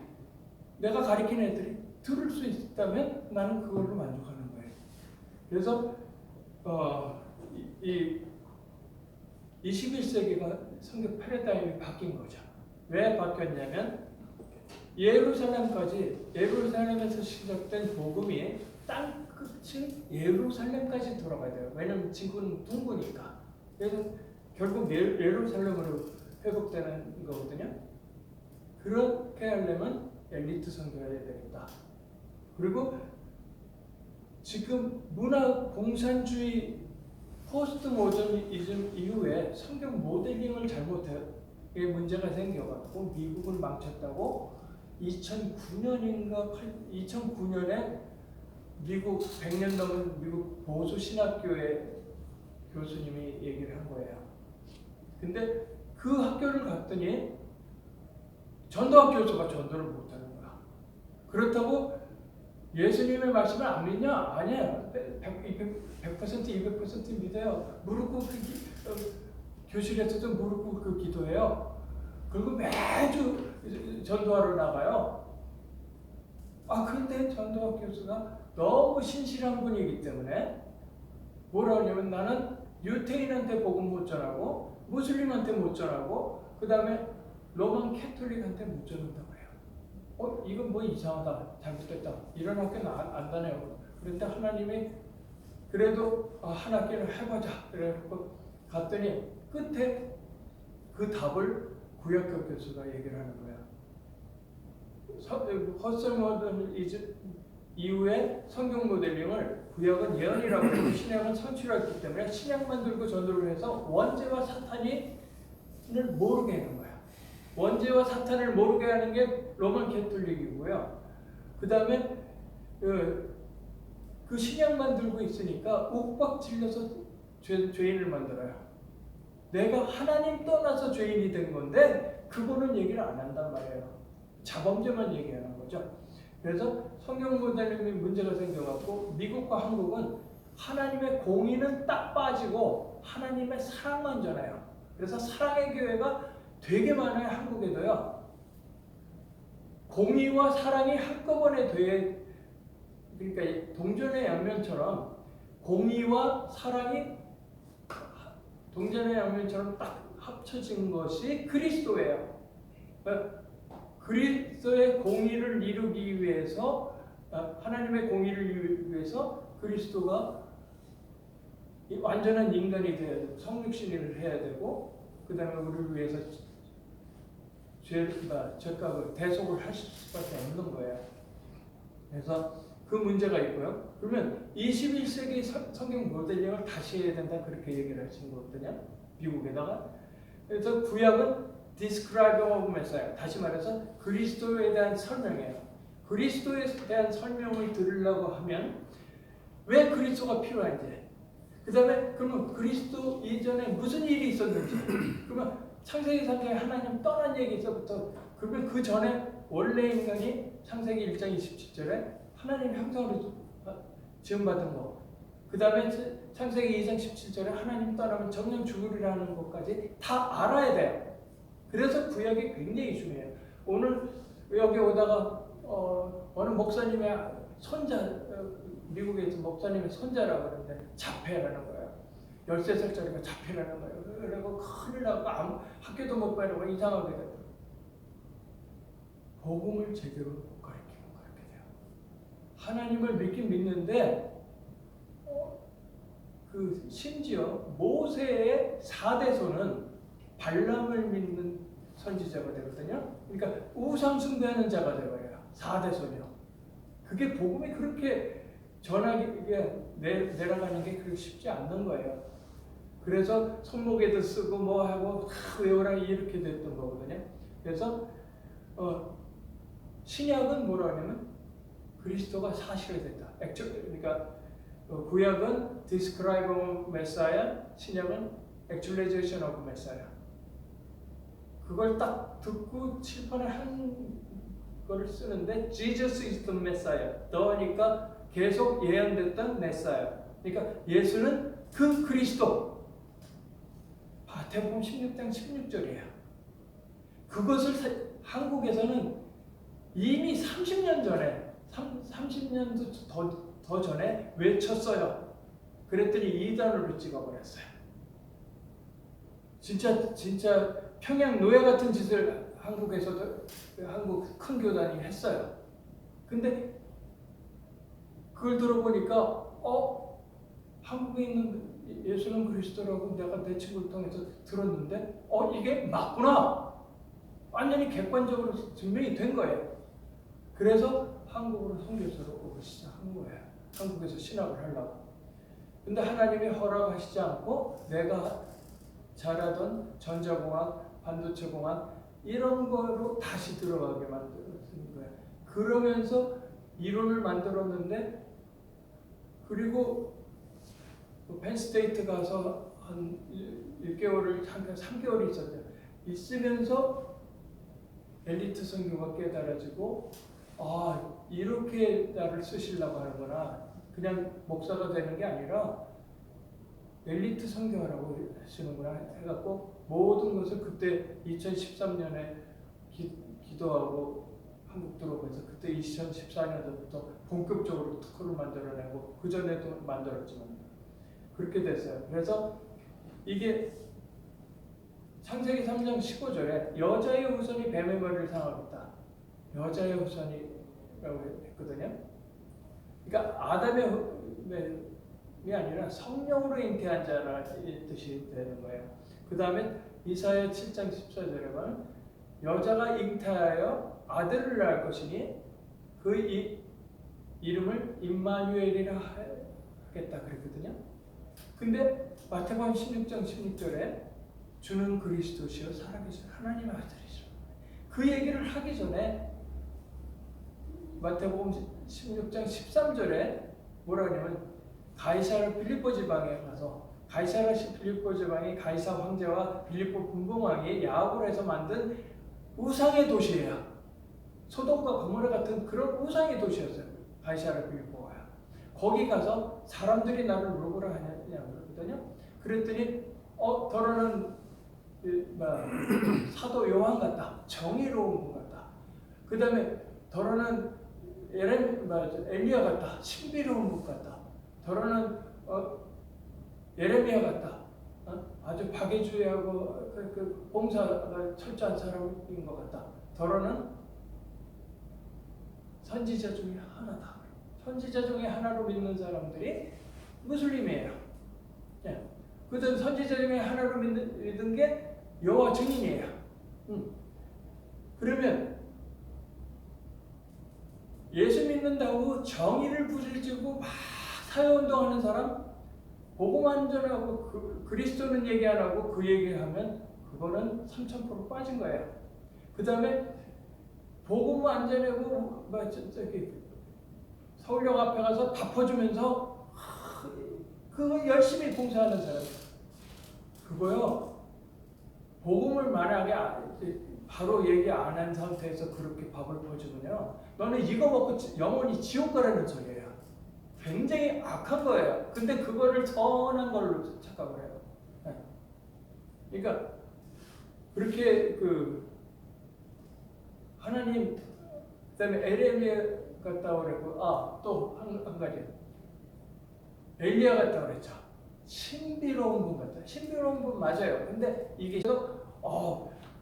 내가 가르친 애들이 들을 수 있다면 나는 그걸로 만족하는 거예요. 그래서 이 21세기가 성경 패러다임이 바뀐 거죠. 왜 바뀌었냐면 예루살렘에서 시작된 복음이 땅 끝인 예루살렘까지 돌아가야 돼요. 왜냐면 지구는 둥그니까. 그래서 결국 예루살렘으로 회복되는 거거든요. 그렇게 하려면 엘리트 선교해야 되겠다. 그리고 지금 문화 공산주의 포스트 모더니즘 이후에 성경 모델링을 잘못해 문제가 생겨갖고 미국은 망쳤다고 2009년에 미국 100년 넘은 미국 보수 신학교의 교수님이 얘기를 한 거예요. 근데 그 학교를 갔더니 전도학 교수가 전도를 못하는 거야. 그렇다고 예수님의 말씀을 안 믿냐? 아니에요. 100%, 200% 믿어요. 무릎 꿇고 교실에서도 무릎 꿇고 기도해요. 그리고 매주 전도하러 나가요. 그런데 전도학 교수가 너무 신실한 분이기 때문에 뭐라 하냐면 나는 유태인한테 복음 못 전하고 무슬림한테 못 전하고 그 다음에 로만 캐톨릭한테 못 전한다고 해요. 이건 뭐 이상하다, 잘못됐다, 이런 학교는 안 다녀요. 그런데 하나님이 그래도 한 학기를 해보자 그래갖고 갔더니 끝에 그 답을 구약교 교수가 얘기를 하는 거야. 헛설 모더니즘 이후에 성경 모델링을 구약은 예언이라고 하고 신약은 선취라고 때문에 신약만 들고 전도를 해서 원죄와 사탄을 모르게 하는 거야. 원죄와 사탄을 모르게 하는 게 로만 캐톨릭이고요. 그 다음에 그 신약만 들고 있으니까 옥박 질려서 죄인을 만들어요. 내가 하나님 떠나서 죄인이 된 건데 그거는 얘기를 안 한단 말이에요. 자범죄만 얘기하는 거죠. 그래서 성경 모델링이 문제가 생겨갖고 미국과 한국은 하나님의 공의는 딱 빠지고 하나님의 사랑만 전해요. 그래서 사랑의 교회가 되게 많아요. 한국에도요. 공의와 사랑이 한꺼번에 그러니까 동전의 양면처럼 공의와 사랑이 동전의 양면처럼 딱 합쳐진 것이 그리스도예요. 그리스도의 공의를 이루기 위해서 하나님의 공의를 이루기 위해서 그리스도가 완전한 인간이 돼야 되고 성육신을 해야 되고 그 다음에 우리를 위해서 죄값을 대속을 하실 수밖에 없는 거예요. 그래서 그 문제가 있고요. 그러면 21세기 성경 모델링을 다시 해야 된다 그렇게 얘기를 하신 거거든요. 미국에다가. 그래서 구약은 Describing of Messiah. 다시 말해서 그리스도에 대한 설명이에요. 그리스도에 대한 설명을 들으려고 하면 왜 그리스도가 필요한지, 그 다음에 그러면 그리스도 이전에 무슨 일이 있었는지, 그러면 창세기 3장에 하나님 떠난 얘기에서부터 그러면 그 전에 원래 인간이 창세기 1장 27절에 하나님 형상으로 지음받은 거, 그 다음에 창세기 2장 17절에 하나님 떠나면 정령 죽으리라는 것까지 다 알아야 돼요. 그래서 구약이 굉장히 중요해요. 오늘 여기 오다가 어느 목사님의 손자, 미국에 있는 목사님의 손자라고 하는데 자폐라는 거예요. 13살짜리가 자폐라는 거예요. 그리고 큰일 나고 학교도 못 가려고 이상하게 돼요. 복음을 제대로 못 가르치고 그렇게 돼요. 하나님을 믿긴 믿는데 심지어 모세의 4대손은 발람을 믿는 선지자가 되거든요. 그러니까 우상 숭배하는 자가 되어요. 4대손이요. 그게 복음이 그렇게 내려가는 게 그렇게 쉽지 않는 거예요. 그래서 손목에도 쓰고 뭐 하고 다 외우라 이렇게 됐던 거거든요. 그래서 신약은 뭐라 하냐면 그리스도가 사실화됐다. 그러니까 구약은 Describing Messiah, 신약은 Actualization of Messiah. 그걸 딱 듣고 칠판에 한 거를 쓰는데 Jesus is the Messiah. 더하니까 계속 예언됐던 메사야. 그러니까 예수는 그 그리스도. 마태복음 16장 16절이에요. 그것을 한국에서는 이미 30년 전에 30년도 더 전에 외쳤어요. 그랬더니 이단으로 찍어버렸어요. 진짜 평양 노예 같은 짓을 한국에서도 한국 큰 교단이 했어요. 근데 그걸 들어보니까 한국에 있는 예수는 그리스도라고 내가 내 친구를 통해서 들었는데 이게 맞구나. 완전히 객관적으로 증명이 된 거예요. 그래서 한국으로 선교사로 오기 시작한 거예요. 한국에서 신학을 하려고. 근데 하나님이 허락하시지 않고 내가 잘하던 전자공학, 반도체공학 이런 거로 다시 들어가게 만들었는 거예요. 그러면서 이론을 만들었는데 그리고 펜스테이트 가서 한 1개월을 잠깐 3개월이 있었대요. 있으면서 엘리트 선교가 깨달아지고 이렇게 나를 쓰시려고 하는구나. 그냥 목사가 되는 게 아니라 엘리트 선교하라고 하시는구나 해갖고 모든 것을 그때 2013년에 기도하고 한국 들어오면서 그때 2014년도부터 본격적으로 특허를 만들어내고 그 전에도 만들었지만 그렇게 됐어요. 그래서 이게 창세기 3장 15절에 여자의 후손이 뱀의 머리를 상하겠다. 여자의 후손이라고 했거든요. 그러니까 아담의 후손이 아니라 성령으로 잉태한 자라는 뜻이 되는 거예요. 그 다음에 이사야 7장 14절에 보면 여자가 잉태하여 아들을 낳을 것이니 그 이름을 임마누엘이라 하겠다 그랬거든요. 근데 마태복음 16장 16절에 주는 그리스도시요 살아계신 하나님의 아들이죠. 그 얘기를 하기 전에 마태복음 16장 13절에 뭐라 하냐면 가이사랴 빌립보 지방에 가서 가이사랴 빌립보 지방이 가이사 황제와 빌립보 분봉왕이 야합을 해서 만든 우상의 도시예요. 소돔과 고모라 같은 그런 우상의 도시였어요. 가이사랴 빌립보가. 거기 가서 사람들이 나를 누구라 하냐고 그러거든요. 그랬더니 더러는 사도 요한 같다. 정의로운 분 같다. 그 다음에 더러는 엘리야 같다. 신비로운 분 같다. 더러는 예레미야 같다. 아주 박애주의하고 그 봉사가 철저한 사람인 것 같다. 더러는 선지자 중에 하나다. 선지자 중에 하나로 믿는 사람들이 무슬림이에요. 그들 선지자 중에 하나로 믿는 게 여호와 증인이에요. 그러면 예수 믿는다고 정의를 부르짖고 막 사회운동하는 사람, 복음 안전하고 그리스도는 얘기 안 하고 그 얘기하면 그거는 3000% 빠진 거예요. 그 다음에 복음 안전하고 서울역 앞에 가서 다 퍼주면서 그거 열심히 봉사하는 사람, 그거요. 복음을 만약에 바로 얘기 안 한 상태에서 그렇게 밥을 퍼주면요, 너는 이거 먹고 영원히 지옥 가라는 소리예요. 굉장히 악한 거예요. 근데 그거를 선한 걸로 착각을 해요. 그러니까 그렇게 하나님 그다음에 에레미야 갔다 오랬고 또 한 가지 엘리야 갔다 그랬죠. 신비로운 분 같다. 신비로운 분 맞아요. 근데 이게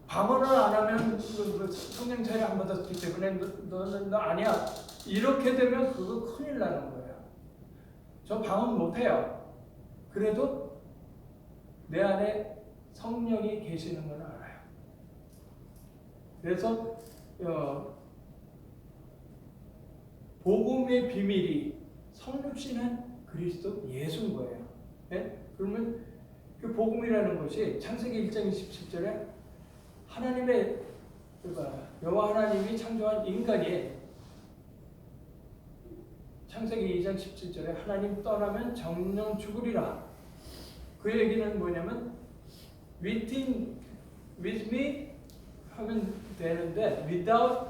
방언을 안 하면 성령 차례 안 받았기 때문에 너는 아니야. 이렇게 되면 그거 큰일 나는 거예요. 저 방언 못해요. 그래도 내 안에 성령이 계시는 건 알아요. 그래서 복음의 비밀이 성육신한 그리스도 예수인 거예요. 네? 그러면 그 복음이라는 것이 창세기 1장 27절에 하나님의 여호와 하나님이 창조한 인간이 창세기 2장 17절에 하나님 떠나면 정령 죽으리라. 그 얘기는 뭐냐면 with me 하면 되는데 without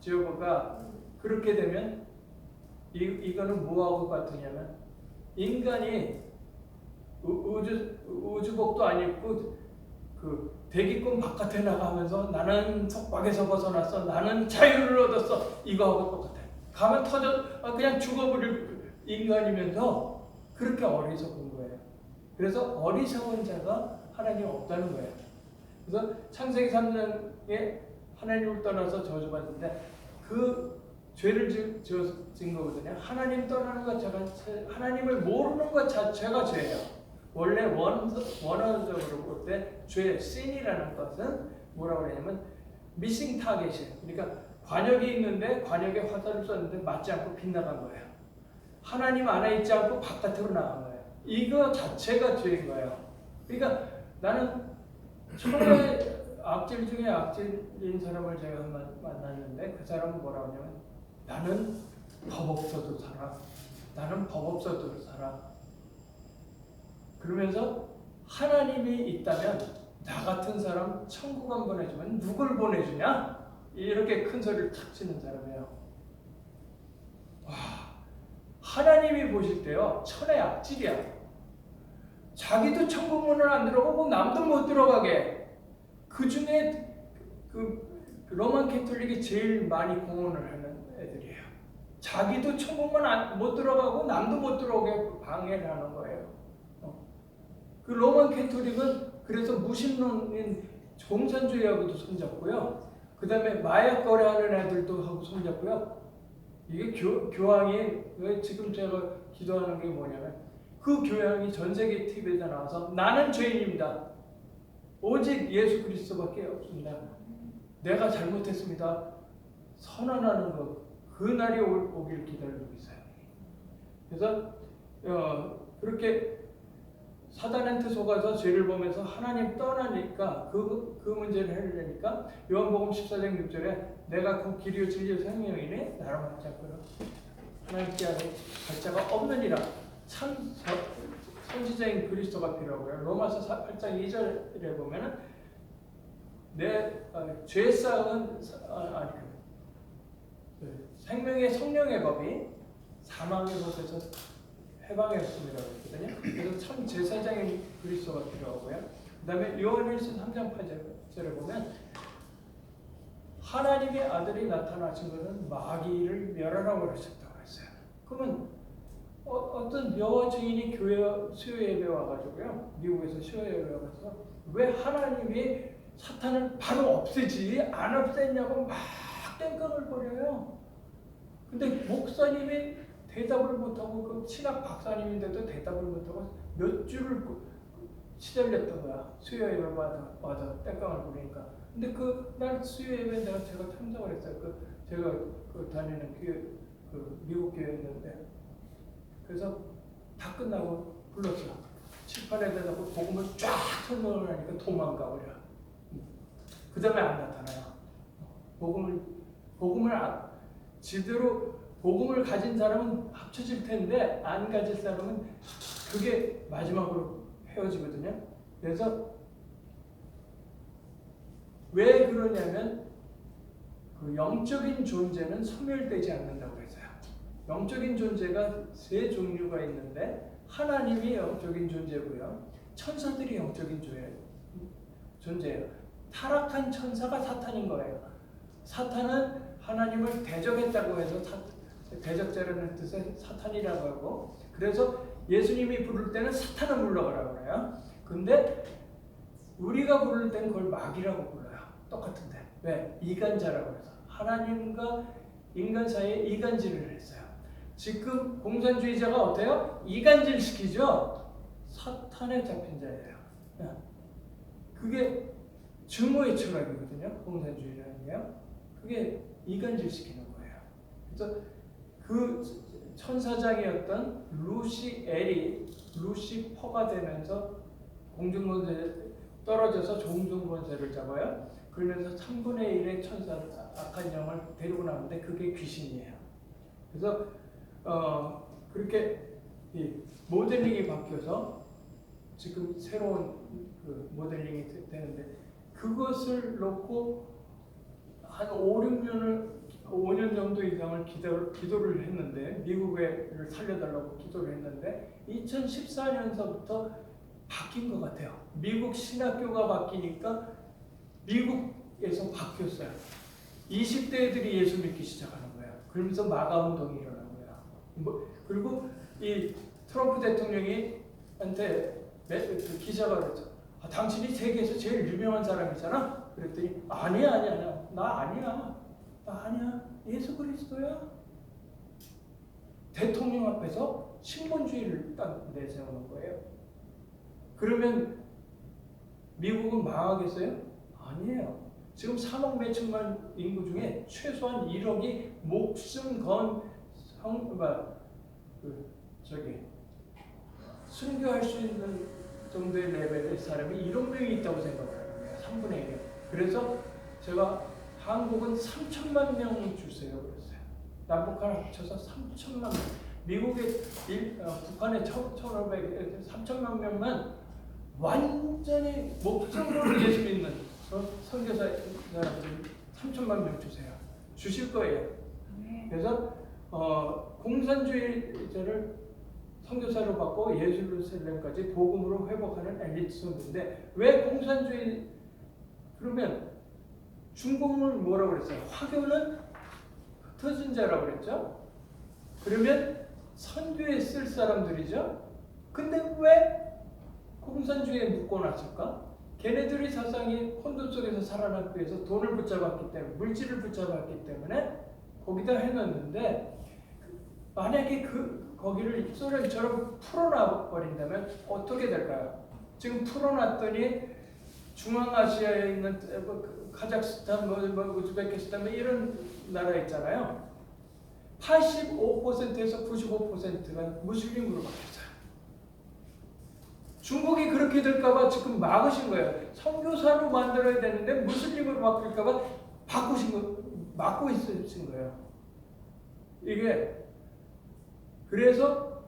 지어가 그렇게 되면 이거는 뭐하고 같으냐면 인간이 우주복도 안 입고 그 대기권 바깥에 나가면서 나는 속박에서 벗어났어, 나는 자유를 얻었어, 이거하고 똑같아. 가면 그냥 죽어버릴 인간이면서 그렇게 어리석은 거예요. 그래서 어리석은 자가 하나님 없다는 거예요. 그래서 창세기 3장에 하나님을 떠나서 저주받는데 그 죄를 지은 거거든요. 하나님 떠나는 것 자체가, 하나님을 모르는 것 자체가 죄예요. 원래 원어적으로 볼 때 죄, sin이라는 것은 뭐라고 그러냐면 missing target이에요. 그러니까 관역이 있는데 관역에 화살을 쐈는데 맞지 않고 빗나간 거예요. 하나님 안에 있지 않고 바깥으로 나간 거예요. 이거 자체가 죄인 거예요. 그러니까 나는 처음에 악질 중에 악질인 사람을 제가 만났는데 그 사람은 뭐라고 하냐면 나는 법 없어도 살아. 나는 법 없어도 살아. 그러면서 하나님이 있다면 나 같은 사람 천국 안 보내주면 누굴 보내주냐? 이렇게 큰 소리를 탁 치는 사람이에요. 와, 하나님이 보실 때요 천의 악질이야. 자기도 천국 문을 안 들어가고 남도 못 들어가게. 그 중에 그 로만 캐톨릭이 제일 많이 공헌을 하는 애들이에요. 자기도 천국만 못 들어가고 남도 못 들어오게 방해를 하는 거예요. 그 로만 캐톨릭은 그래서 무신론인 공산주의하고도 손잡고요. 그 다음에 마약 거래하는 애들도 하고 손잡고요. 이게 교황이 왜 지금 제가 기도하는 게 뭐냐면 그 교황이 전 세계 TV에서 나와서 나는 죄인입니다. 오직 예수 그리스도밖에 없습니다. 내가 잘못했습니다. 선언하는 것, 그 날이 오길 기다리고 있어요. 그래서 그렇게 사단한테 속아서 죄를 보면서 하나님 떠나니까 그 문제를 해결하니까 요한복음 14장 6절에 내가 그 길이요 진리요 생명이니 나를 맞지 않고요 하나님께 갈 자가 없느니라. 참 선지자인 그리스도가 필요하고요. 로마서 8장 2절에 보면은 내 죄사함은 생명의 성령의 법이 사망의 법에서 해방했습니다. 그랬거든요. 그래서 참 제사장인 그리스도가 필요하고요. 그 다음에 요한일서 3장 8절에 보면 하나님의 아들이 나타나신 것은 마귀를 멸하라고 하셨다고 했어요. 그러면 어떤 여호 증인이 교회 수요 예배 와가지고요. 미국에서 수요 예배 와서 왜 하나님이 사탄을 바로 없애지 안 없앴냐고 막 땡깡을 거려요. 근데 목사님이 대답을 못하고 그 신학 박사님인데도 대답을 못하고 몇 줄을 시달렸던 거야. 수요 예배마다 땡깡을 부리니까. 근데 그날 수요 예배 제가 참석을 했어요. 제가 다니는 미국 교회였는데 그래서 다 끝나고 불렀어. 칠판에다 놓고 복음을 쫙 설명을 하니까 도망가 버려. 그 다음에 안 나타나요. 복음을 가진 사람은 합쳐질 텐데 안 가질 사람은 그게 마지막으로 헤어지거든요. 그래서 왜 그러냐면 그 영적인 존재는 소멸되지 않는다고 했어요. 영적인 존재가 세 종류가 있는데 하나님이 영적인 존재고요. 천사들이 영적인 존재예요. 타락한 천사가 사탄인 거예요. 사탄은 하나님을 대적했다고 해서 대적자라는 뜻의 사탄이라고 하고 그래서 예수님이 부를 때는 사탄을 물러가라고 그래요. 근데 우리가 부를 때는 그걸 마귀라고 불러요. 똑같은데. 왜? 이간자라고 해서 하나님과 인간 사이에 이간질을 했어요. 지금 공산주의자가 어때요? 이간질 시키죠? 사탄에 잡힌 자예요. 그게 증오의 철학이거든요. 공산주의라는 게요. 그게 이간질 시키는 거예요. 그래서 그 천사장이었던 루시퍼가 되면서 공중권세 떨어져서 종중권세를 잡아요. 그러면서 3분의 1의 천사 악한 영을 데리고 나오는데 그게 귀신이에요. 그래서 그렇게 모델링이 바뀌어서 지금 새로운 그 모델링이 되는데 그것을 놓고 한 5년 정도 이상을 기도를 했는데 미국을 살려달라고 기도를 했는데 2014년서부터 바뀐 것 같아요. 미국 신학교가 바뀌니까 미국에서 바뀌었어요. 20대 애들이 예수 믿기 시작하는 거예요. 그러면서 마가 운동이 일어난 거예요. 그리고 이 트럼프 대통령이 한테 기자가 그랬죠. 당신이 세계에서 제일 유명한 사람이잖아. 그랬더니 아니야. 나 아니야. 예수 그리스도야. 대통령 앞에서 신본주의를 딱 내세우는 거예요. 그러면 미국은 망하겠어요? 아니에요. 지금 3억 몇천만 인구 중에 최소한 1억이 목숨 건 순교할 수 있는 정도의 레벨의 사람이 1억 명이 있다고 생각하는 거예요. 3분의 1. 그래서 제가 한국은 3천만 명 주세요 그랬어요. 남북한 합쳐서 3천만 명. 미국의 북한의 3천만 명만 완전히 목적으로 예수 믿는 선교사 사람들 3천만 명 주세요. 주실 거예요. 그래서 공산주의자를 선교사로 받고 예루살렘까지 복음으로 회복하는 엘리트 선교인데 왜 공산주의 그러면 중국을 뭐라고 그랬어요? 화교는 흩어진 자라고 그랬죠? 그러면 선교에 쓸 사람들이죠? 근데 왜 공산주의에 묶어놨을까? 걔네들이 사상이 혼돈 속에서 살아남기 위해서 돈을 붙잡았기 때문에 물질을 붙잡았기 때문에 거기다 해놨는데 만약에 거기를 소련처럼 풀어놔버린다면 어떻게 될까요? 지금 풀어놨더니 중앙아시아에 있는 카자흐스탄, 우즈베키스탄 이런 나라 있잖아요. 85%에서 95%가 무슬림으로 바뀌었어요. 중국이 그렇게 될까봐 지금 막으신 거예요. 선교사로 만들어야 되는데 무슬림으로 바뀔까봐 막고 있으신 거예요. 이게 그래서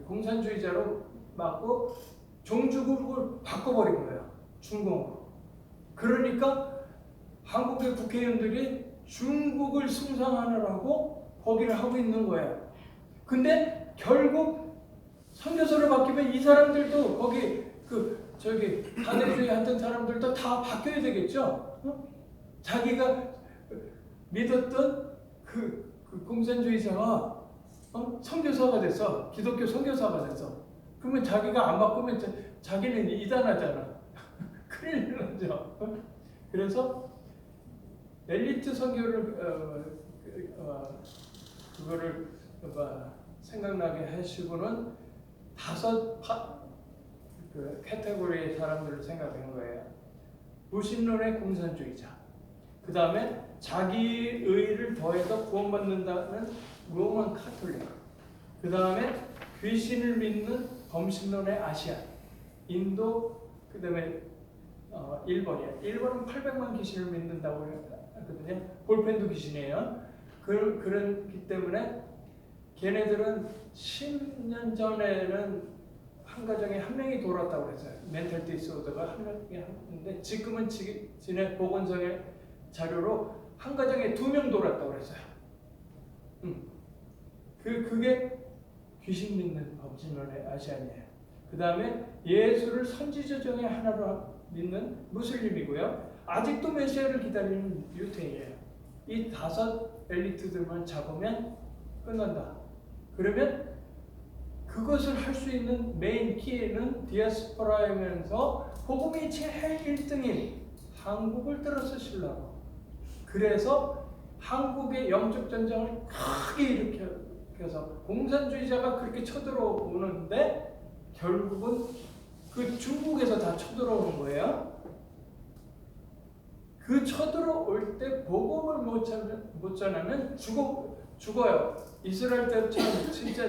공산주의자로 막고 종주국을 바꿔버린 거예요. 중공으로. 그러니까 한국의 국회의원들이 중국을 숭상하느라고 거기를 하고 있는 거예요. 근데 결국 선교사로 바뀌면 이 사람들도 거기 사대주의 하던 사람들도 다 바뀌어야 되겠죠. 자기가 믿었던 그 공산주의자가 선교사가 됐어. 기독교 선교사가 됐어. 그러면 자기가 안 바꾸면 자기는 이단하잖아. 큰일 나죠. 그래서 엘리트 선교를 그거를 생각나게 하시고는 5 카테고리의 사람들을 생각한 거예요. 무신론의 공산주의자. 그 다음에 자기의를 더해서 구원받는다는 로만 카톨릭. 그 다음에 귀신을 믿는 범신론의 아시아. 인도, 그 다음에 일본이에요. 일본은 800만 귀신을 믿는다고 하거든요. 볼펜도 귀신이에요. 그렇기 때문에 걔네들은 10년 전에는 한 가정에 한 명이 돌았다고 했어요. 멘탈 디스오더가 한 명이 했는데 지금은 지네 보건소의 자료로 한 가정에 2명 돌았다고 했어요. 그게 귀신 믿는 범신론의 아시안이에요. 그 다음에 예수를 선지자 중에 하나로 믿는 무슬림이고요. 아직도 메시아를 기다리는 유태인이에요. 이 5 엘리트들만 잡으면 끝난다. 그러면 그것을 할 수 있는 메인 키는 디아스포라이면서 복음이 제일 1등인 한국을 들어서시려고. 그래서 한국의 영적 전쟁을 크게 일으켜서 공산주의자가 그렇게 쳐들어오는데 결국은 그 중국에서 다 쳐들어오는 거예요. 그 쳐들어올 때 복음을 못 전하면 죽어요. 이스라엘 때처럼 진짜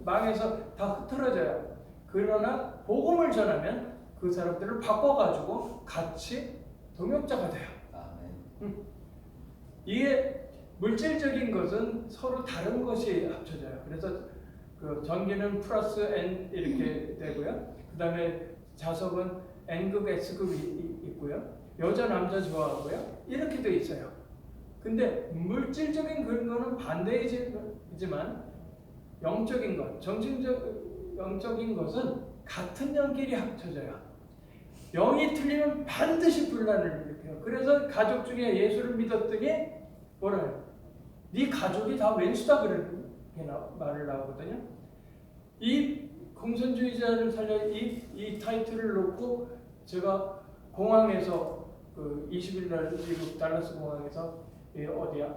망해서 다 흩어져요. 그러나 복음을 전하면 그 사람들을 바꿔가지고 같이 동역자가 돼요. 이게 물질적인 것은 서로 다른 것이 합쳐져요. 그래서 그 전기는 플러스 N 이렇게 되고요. 그 다음에 자석은 N극, S극이 있고요. 여자, 남자 좋아하고요. 이렇게 돼 있어요. 근데 물질적인 그런 거는 반대이지만 영적인 것, 영적인 것은 같은 영끼리 합쳐져요. 영이 틀리면 반드시 분란을 일으켜요. 그래서 가족 중에 예수를 믿었더니 뭐라 해요? 네 가족이 다 왼수다 그렇게 말을 나오거든요. 이 공산주의자를 살려 이 타이틀을 놓고 제가 공항에서 그 20일 날 미국 달라스 공항에서 어디야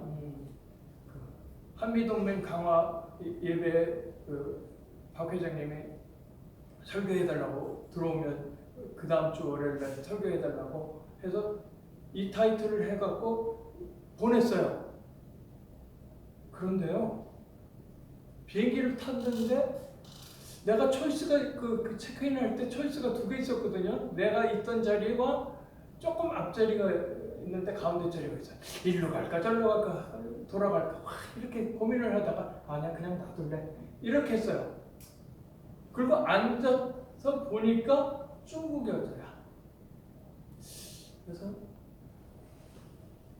그 한미동맹 강화 예배 박 회장님이 설교해달라고 들어오면 그 다음 주 월요일 날 설교해달라고 해서 이 타이틀을 해갖고 보냈어요. 그런데요, 비행기를 탔는데 내가 초이스가 그 체크인 할 때 초이스가 2개 있었거든요. 내가 있던 자리와 조금 앞자리가 있는데 가운데 자리가 있어요. 일로 갈까 저로 갈까 돌아갈까 이렇게 고민을 하다가 아니야 그냥 놔둘래 이렇게 했어요. 그리고 앉아서 보니까 중국 여자야. 그래서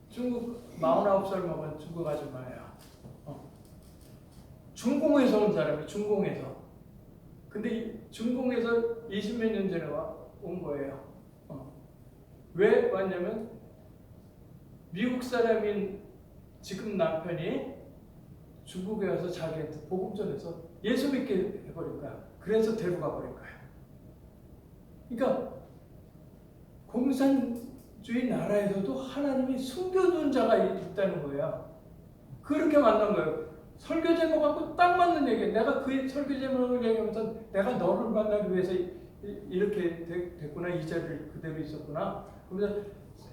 중국 49살 먹은 중국 아줌마예요. 중공에서 온 사람이 중공에서. 근데 중공에서 20몇 년 전에 온 거예요. 왜 왔냐면 미국 사람인 지금 남편이 중국에 와서 자기한테 복음 전해서 예수 믿게 해버린 거야. 그래서 데려가 버린 거야. 그러니까 공산주의 나라에서도 하나님이 숨겨둔 자가 있다는 거야. 그렇게 만난 거예요. 설교 제목하고 딱 맞는 얘기예요. 내가 그 설교 제목을 얘기하면서 내가 너를 만나기 위해서 이렇게 됐구나. 이 자리를 그대로 있었구나. 그래서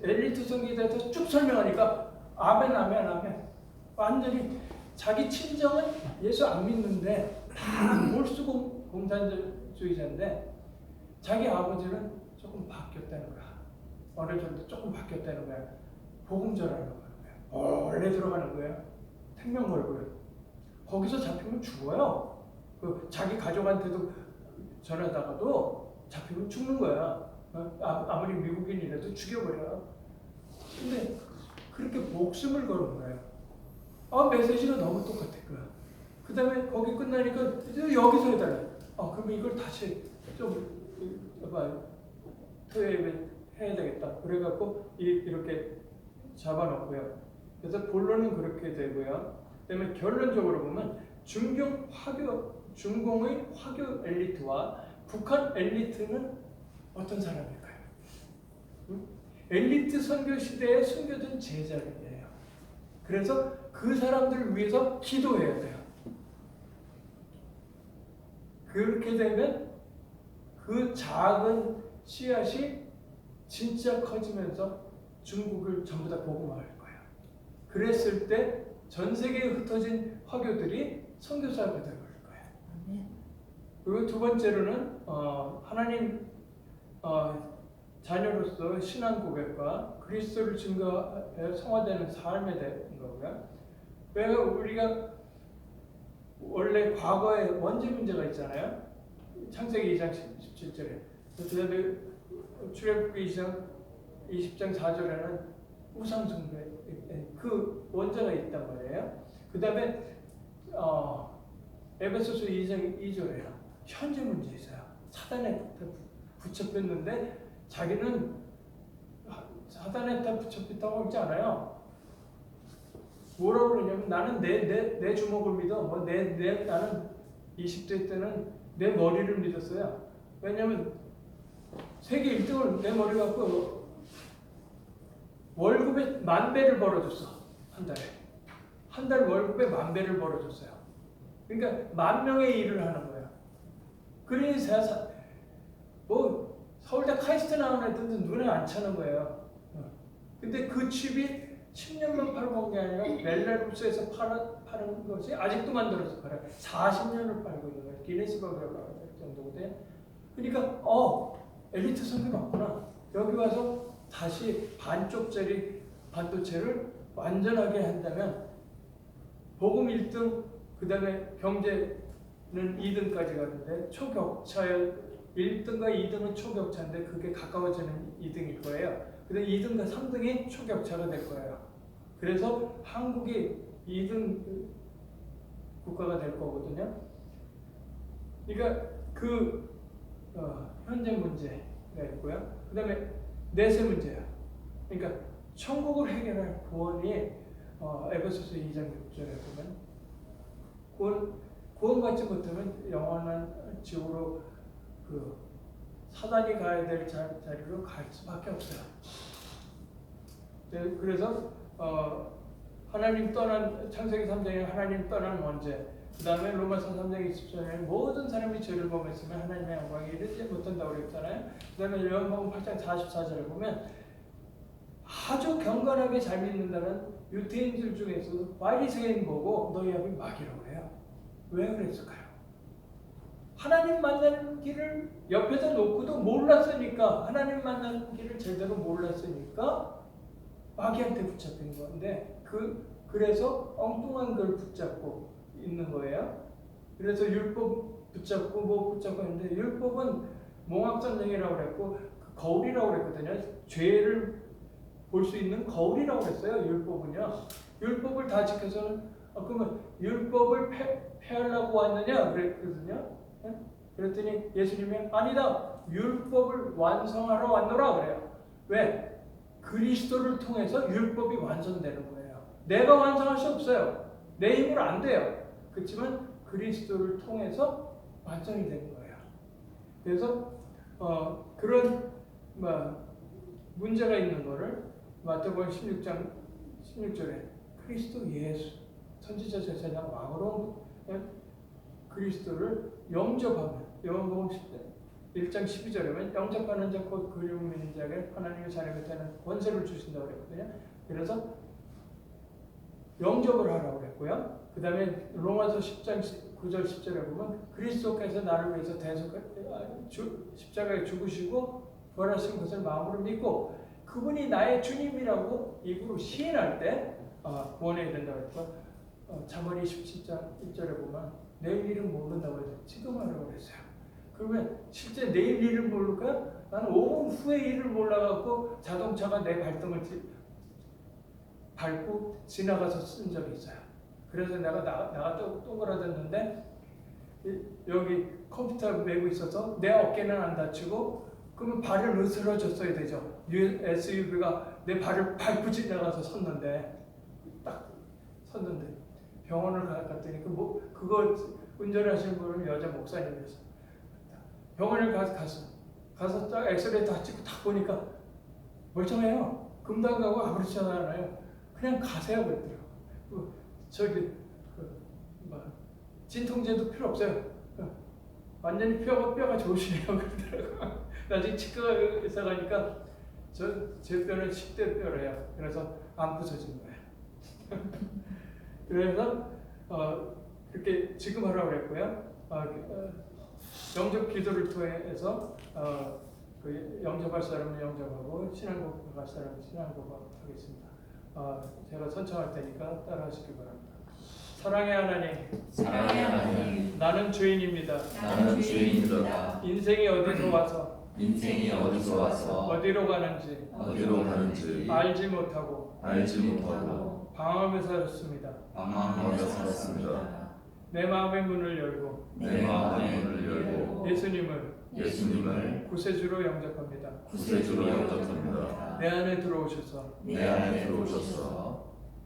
엘리트 성기자에서 쭉 설명하니까 아멘 아멘 아멘. 완전히 자기 친정은 예수 안 믿는데 다 몰수 공산주의자인데 자기 아버지는 조금 바뀌었다는 거야. 어느 정도 조금 바뀌었다는 거야. 복음 전하려고 하는 거야. 원래 들어가는 거야. 생명 걸고요. 거기서 잡히면 죽어요. 자기 가족한테도 전하다가도 잡히면 죽는 거야. 아무리 미국인이라도 죽여버려. 근데 그렇게 목숨을 거는 거예요. 메시지가 너무 똑같아. 그 다음에 거기 끝나니까 여기서 해달라. 그러면 이걸 다시 좀 토요일에 해야 되겠다. 그래갖고 이렇게 잡아놓고요. 그래서 본론은 그렇게 되고요. 그다음에 결론적으로 보면 중공의 화교 엘리트와 북한 엘리트는 어떤 사람일까요? 엘리트 선교 시대에 숨겨진 제자들이에요. 그래서 그 사람들을 위해서 기도해야 돼요. 그렇게 되면 그 작은 씨앗이 진짜 커지면서 중국을 전부 다 복음화할 거예요. 그랬을 때 전 세계에 흩어진 화교들이 선교사가 되는 거예요. 그리고 두 번째로는 하나님 자녀로서 신앙 고백과 그리스도를 증거해 성화되는 삶에 대한 거고요. 왜 우리가 원래 과거에 원죄 문제가 있잖아요. 창세기 2장 17절에 그다음에 출애굽기 20장 4절에는 우상 숭배 그 원죄가 있단 말이에요. 그 다음에 에베소서 2장 2절에요. 현재 문제 있어요. 사단에 붙잡혔는데 자기는 사단에 붙잡혔다고 하지 않아요. 뭐라고 그러냐면 나는 내 주먹을 믿어. 나는 20대 때는 내 머리를 믿었어요. 왜냐면 세계 1등을 내 머리 갖고 월급에 10,000배를 벌어줬어. 한 달에. 한 달 월급에 10,000배를 벌어줬어요. 그러니까 10,000명의 일을 하는 거예요. 그러니 서울대 카이스트 나온 애들도 눈에 안 차는 거예요. 근데 그 칩이 10년만 팔아먹은 게 아니라 멜라루스에서 파는 것이 아직도 만들어서 팔아요. 40년을 팔고 있는 거예요. 기네스북에 올라갈 정도거든요. 그러니까 엘리트 선교 맞구나. 여기 와서 다시 반쪽짜리 반도체를 완전하게 한다면 복음 1등, 그 다음에 경제는 2등까지 가는데 초격차에 1등과 2등은 초격차인데 그게 가까워지는 2등일 거예요. 근데 2등과 3등이 초격차가 될 거예요. 그래서 한국이 2등 국가가 될 거거든요. 그러니까 현재 문제가 있고요. 그 다음에 내세 문제야. 그러니까 천국을 해결할 구원이 에베소서 2장 6절에 보면 구원받지 못하면 영원한 지옥으로 그 사단이 가야 될 자리로 갈 수밖에 없어요. 네, 그래서 하나님 떠난 창세기 3장에 하나님 떠난 원죄, 그 다음에 로마서 3장 20절에 모든 사람이 죄를 범했으면 하나님의 영광에 이르지 못한다고 그랬잖아요. 그 다음에 요한복음 8장 44절에 보면 아주 경건하게 잘 믿는다는 유대인들 중에서도 바리새인 보고 너희 아비 마귀라고 해요. 왜 그랬을까요? 하나님 만나는 길을 옆에서 놓고도 몰랐으니까, 하나님 만나는 길을 제대로 몰랐으니까 마귀한테 붙잡힌 건데, 그래서 엉뚱한 걸 붙잡고 있는 거예요. 그래서 율법 붙잡고 뭐 붙잡고 있는데, 율법은 몽학선생이라고 그랬고 그 거울이라고 그랬거든요. 죄를 볼 수 있는 거울이라고 그랬어요. 율법은요. 율법을 다 지켜서는 그러면 율법을 폐하려고 왔느냐 그랬거든요. 그랬더니 예수님이 아니다, 율법을 완성하러 왔노라 그래요. 왜? 그리스도를 통해서 율법이 완성되는 거예요. 내가 완성할 수 없어요. 내 힘으로 안 돼요. 그렇지만 그리스도를 통해서 완성이 되는 거예요. 그래서 그런 문제가 있는 거를 마태복음 16장 16절에 그리스도 예수 선지자 제사장 왕으로 그리스도를 영접하면, 요한복음 1장 12절에 보면 영접하는 자 곧 그리움 믿는 자에게 하나님의 자녀가 되는 권세를 주신다고 그랬거든요. 그래서 영접을 하라고 그랬고요. 그 다음에 로마서 10장 9절 10절에 보면 그리스도께서 나를 위해서 십자가에 죽으시고 부활하신 것을 마음으로 믿고 그분이 나의 주님이라고 입으로 시인할 때 구원에 이른다고 했고, 잠언 27장 1절에 보면 내일 일은 모른다고 해서 지금 하라고 그랬어요. 그러면 실제 내일 일을 모를까요? 나는 5분 후의 일을 몰라갖고 자동차가 내 발등을 밟고 지나가서 쓴 적이 있어요. 그래서 내가 동그라졌는데 여기 컴퓨터 메고 있어서 내 어깨는 안 다치고, 그러면 발을 으스러졌어야 되죠. SUV가 내 발을 밟고 지나가서 섰는데 병원을 갔더니 그거 운전하시는 분은 여자 목사님이었어. 병원을 가서 딱 엑스레이 다 찍고 딱 보니까 멀쩡해요. 금방 가고 아무렇지 않아요. 그냥 가세요 그랬더라고. 진통제도 필요 없어요. 완전히 뼈가 좋으시네요 그러더라고. 나중에 치과 의사 가니까 제 뼈는 10대 뼈래요. 그래서 안 부서진 거예요. 그래서 그렇게 지금 하라고 그랬고요. 영접 기도를 통해서 그 영접할 사람은 영접하고 신앙 고백할 사람은 신앙 고백하겠습니다. 제가 선창할 테니까 따라하시기 바랍니다. 사랑의 하나님, 나는 죄인입니다. 인생이 어디서 와서 어디로 가는지 알지 못하고 방황하며 살았습니다. 내 마음의 문을 열고 예수님을 구세주로 영접합니다. 내 안에 들어오셔서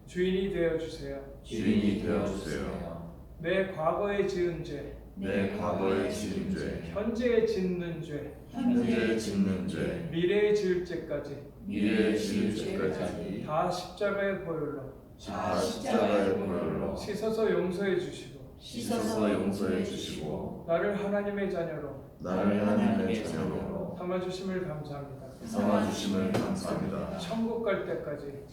주인이 되어 주세요. 내 과거에 지은 죄, 현재에 짓는 죄, 미래에 지을 죄까지 다 십자가의 보혈로 씻어서 용서해 주시고 나를 하나님의 자녀로 삼아주심을 감사합니다. 천국 갈 때까지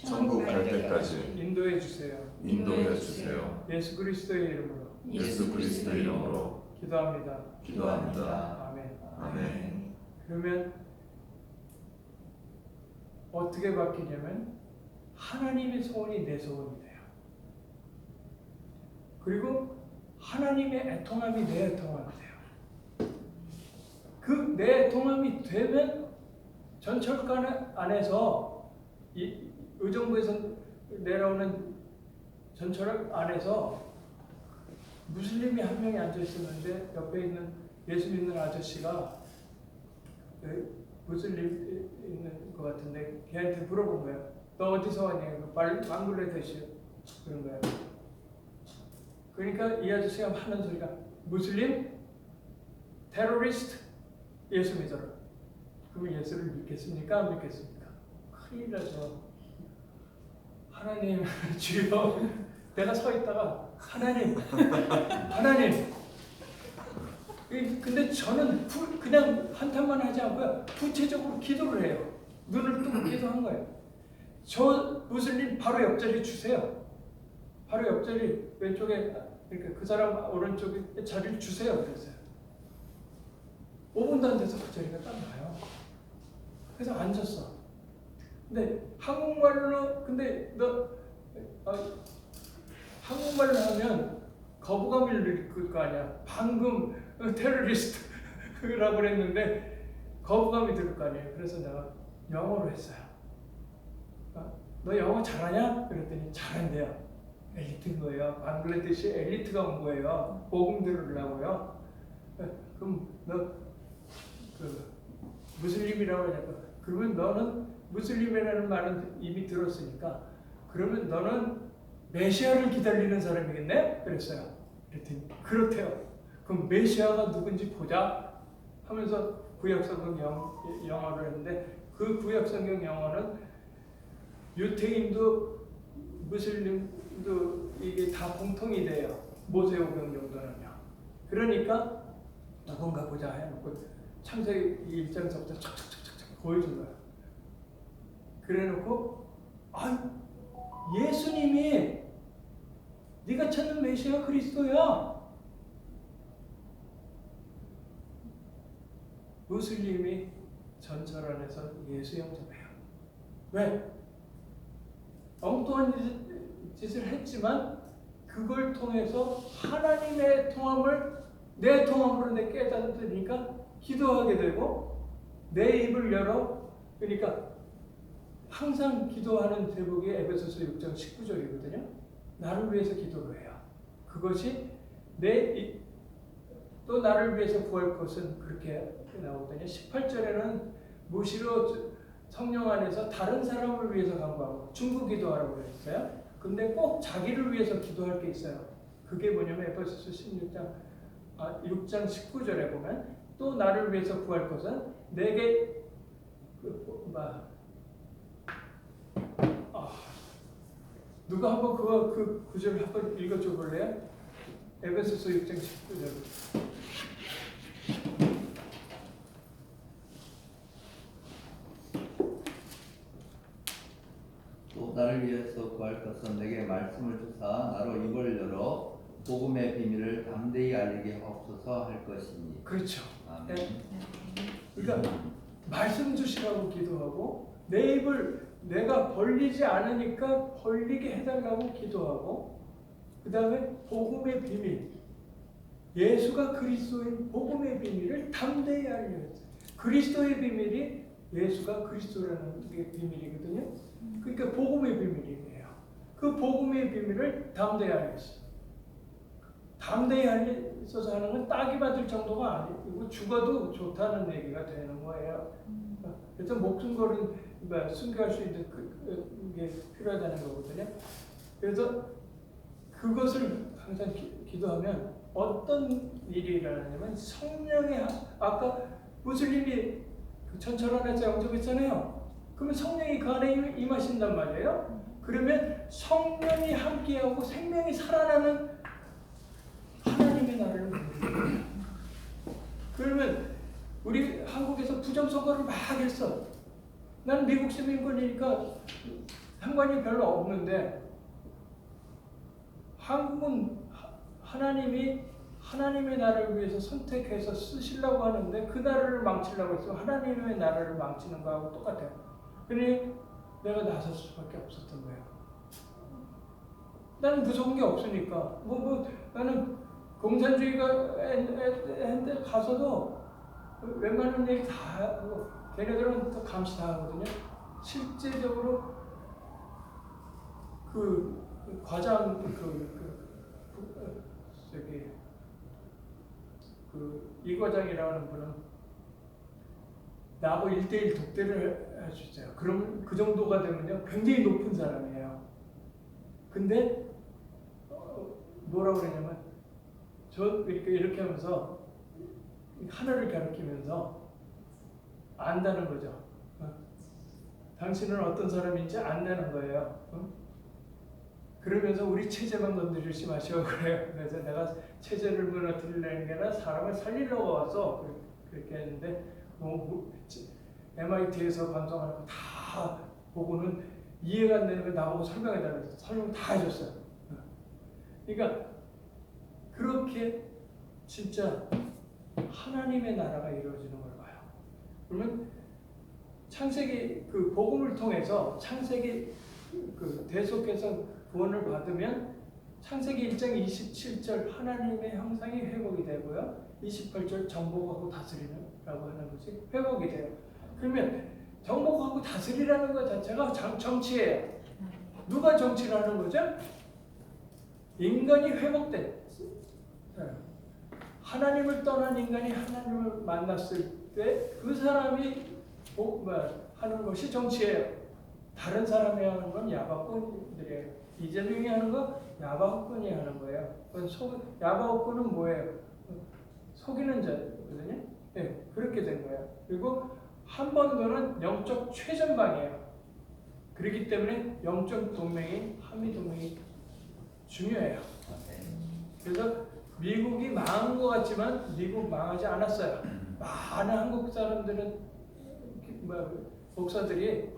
인도해 주세요. 예수 그리스도의 이름으로 기도합니다. 아멘. 그러면 어떻게 바뀌냐면 하나님의 소원이 내 소원이 돼요. 그리고 하나님의 애통함이 내 애통함이 돼요. 그 내 애통함이 되면 전철관 안에서 의정부에서 내려오는 전철 안에서 무슬림이 한 명이 앉아 있었는데 옆에 있는 예수 믿는 아저씨가 무슬림 있는 것 같은데 걔한테 물어본 거예요. 너 어디서 왔냐? 방글라데시 그런 거예요. 그러니까 이 아저씨가 하는 소리가 무슬림? 테러리스트 예수 믿어라. 그러면 예수를 믿겠습니까? 안 믿겠습니까? 큰일 나죠. 하나님 주여, 내가 서 있다가 하나님 근데 저는 그냥 한탄만 하지 않고요, 구체적으로 기도를 해요. 눈을 뜨고 기도한 거예요. 저 무슬림 바로 옆자리 주세요. 바로 옆자리 왼쪽에, 그러니까 그 사람 오른쪽에 자리를 주세요. 그랬어요. 5분도 안 돼서 그 자리가 딱 나요. 그래서 앉았어. 근데 한국말로, 근데 한국말로 하면 거부감을 느낄 거 아니야. 방금 테러리스트라고 그랬는데 거부감이 들 거 아니에요. 그래서 내가 영어로 했어요. 너 영어 잘하냐? 그랬더니 잘한대요. 엘리트인 거예요. 방글라데시 엘리트가 온 거예요. 복음 들으려고요. 그럼 너 무슬림이라고 하냐고. 그러면 너는 무슬림이라는 말은 이미 들었으니까 그러면 너는 메시아를 기다리는 사람이겠네? 그랬어요. 그랬더니 그렇대요. 그럼 메시아가 누군지 보자 하면서 구약성경 영어를 했는데, 그 구약성경 영어는 유태인도 무슬림도 이게 다 공통이 돼요. 모세오경 정도는요. 그러니까 누군가 보자 해놓고 창세기 1장서부터 착착착착 보여준 거야. 그래놓고 예수님이 네가 찾는 메시아 그리스도야. 무슬림이 전철 안에서 예수 영접해요. 왜? 엉뚱한 짓을 했지만 그걸 통해서 하나님의 통함을 내 통함으로 내 깨닫으니까 기도하게 되고, 내 입을 열어, 그러니까 항상 기도하는 대목이 에베소서 6장 19절이거든요. 나를 위해서 기도를 해요. 그것이 또 나를 위해서 구할 것은 그렇게 나오거든요. 18절에는 무시로 성령 안에서 다른 사람을 위해서 간구하고 중보 기도하라고 그랬어요. 근데 꼭 자기를 위해서 기도할 게 있어요. 그게 뭐냐면 에베소서 6장 19절에 보면 또 나를 위해서 구할 것은 내게 누가 한번 그 구절을 한번 읽어줘 볼래요? 에베소서 6장 19절. 또 나를 위해서 구할 것은 내게 말씀을 주사 나로 입을 열어 복음의 비밀을 담대히 알리게 하옵소서 할 것이니. 그렇죠. 아멘. 그러니까 말씀 주시라고 기도하고, 내 입을 내가 벌리지 않으니까 벌리게 해달라고 기도하고, 그 다음에 복음의 비밀, 예수가 그리스도인 복음의 비밀을 담대히 알려요. 그리스도의 비밀이 예수가 그리스도라는 게 비밀이거든요. 그러니까 복음의 비밀이에요. 그 복음의 비밀을 담대히 알렸어요. 담대히 알려서 하는 건 딱이 받을 정도가 아니고 죽어도 좋다는 얘기가 되는 거예요. 그래서 목숨 걸은 순교할 수 있는 그게 필요하다는 거거든요. 그래서 그것을 항상 기도하면 어떤 일이 일어나냐면, 성령의, 아까 무슬림이 전철 안에서 영접했잖아요. 그러면 성령이 그 안에 임하신단 말이에요. 그러면 성령이 함께하고 생명이 살아나는 하나님의 나라를 만들어요. 그러면 우리 한국에서 부정선거를 막 했어. 난 미국 시민권이니까 상관이 별로 없는데, 한국은 하나님의 나라를 위해서 선택해서 쓰시려고 하는데 그 나라를 망치려고 해서 하나님의 나라를 망치는 거하고 똑같아요. 그러니 내가 나설 수밖에 없었던 거예요. 나는 무서운 게 없으니까. 나는 공산주의가 가서도 웬만한 얘기 다 하고, 걔네들은 또 감시 다 하거든요. 실제적으로 그 과장 이 과장이라는 분은 나하고 1대1 독대를 할 수 있어요. 그럼 그 정도가 되면요 굉장히 높은 사람이에요. 근데 뭐라고 그러냐면, 저 이렇게 하면서 하늘을 가리키면서 안다는 거죠. 당신은 어떤 사람인지 안다는 거예요. 그러면서 우리 체제만 건드리지 마시오 그래요. 그래서 내가 체제를 무너뜨리려는 게 아니라 사람을 살리려고 와서 그렇게 했는데 MIT에서 방송하는 거 다 보고는 이해가 안 되는 거 나보고 설명해달라고 설명 다 해줬어요. 그러니까 그렇게 진짜 하나님의 나라가 이루어지는 걸 봐요. 그러면 창세기 그 복음을 통해서 창세기 그 대속해서 구원을 받으면 창세기 1장 27절 하나님의 형상이 회복이 되고요. 28절 정복하고 다스리는라고 하는 것이 회복이 돼요. 그러면 정복하고 다스리라는 것 자체가 정치예요. 누가 정치를 하는 거죠? 인간이 회복된 하나님을 떠난 인간이 하나님을 만났을 때 그 사람이 하는 것이 정치예요. 다른 사람이 하는 건 야바꾼들이에요. 이재명이 하는 거 야바꾼이 하는 거예요. 야바꾼은 뭐예요? 속이는 자거든요. 네, 그렇게 된 거예요. 그리고 한 번 더는 영적 최전방이에요. 그렇기 때문에 영적 동맹이 한미 동맹이 중요해요. 그래서 미국이 망한 것 같지만 미국 망하지 않았어요. 많은 한국 사람들은 목사들이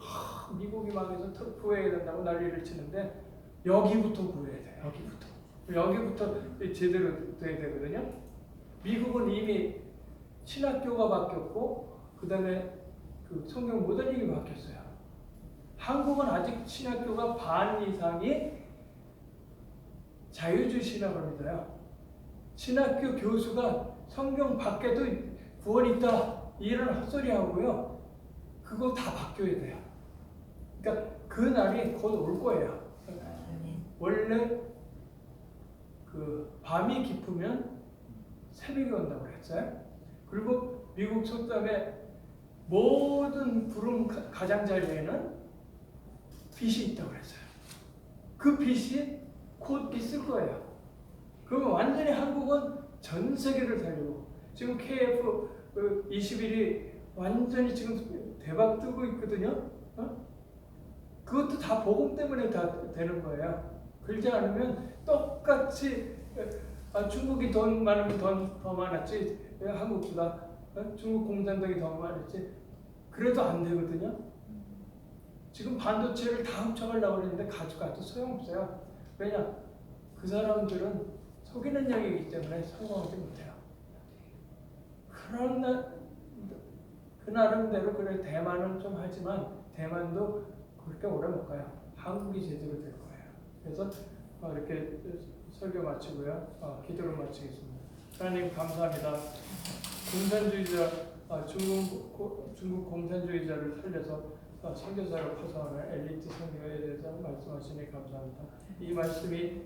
미국이 망해서 구해야 된다고 난리를 치는데 여기부터 구해야 돼요. 여기부터 제대로 돼야 되거든요. 미국은 이미 신학교가 바뀌었고 그 다음에 그 성경 모든 얘기 바뀌었어요. 한국은 아직 신학교가 반 이상이 자유주의 신학을 믿어요. 신학교 교수가 성경 밖에도 구원이 있다 이런 헛소리 하고요. 그거 다 바뀌어야 돼요. 그러니까 그 날이 곧 올 거예요. 원래 그 밤이 깊으면 새벽이 온다고 그랬어요. 그리고 미국 속담에 모든 구름 가장자리에는 빛이 있다고 그랬어요. 그 빛이 곧 있을 거예요. 그러면 완전히 한국은 전 세계를 살리고 지금 KF21이 완전히 지금 대박 뜨고 있거든요. 그것도 다 복음 때문에 다 되는 거예요. 그러지 않으면 똑같이 중국이 돈 많으면 돈 더 많았지 한국보다 중국 공산당이 더 많았지 그래도 안 되거든요. 지금 반도체를 다 훔쳐가려고 그러는데 가져가도 소용없어요. 왜냐? 그 사람들은 속이는 영이기 때문에 성공하지 못해요. 그런 그 나름대로 그래 대만은 좀 하지만 대만도 그렇게 오래 못 가요. 한국이 제대로 될 거예요. 그래서 이렇게 설교 마치고요. 기도를 마치겠습니다. 하나님 감사합니다. 공산주의자 중국 공산주의자를 살려서 선교사를 파송하는 엘리트 선교에 대해서 말씀하시니 감사합니다. 이 말씀이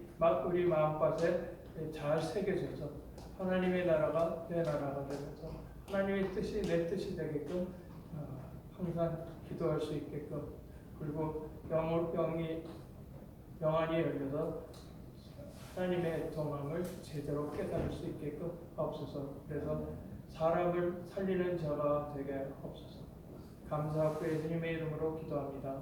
우리 마음밭에 잘 새겨져서 하나님의 나라가 내 나라가 되면서 하나님의 뜻이 내 뜻이 되게끔 항상 기도할 수 있게끔 그리고 영안이 열려서 하나님의 동함을 제대로 깨달을 수 있게끔 하옵소서. 그래서 사람을 살리는 자가 되게 하옵소서. 감사하고 예수님의 이름으로 기도합니다.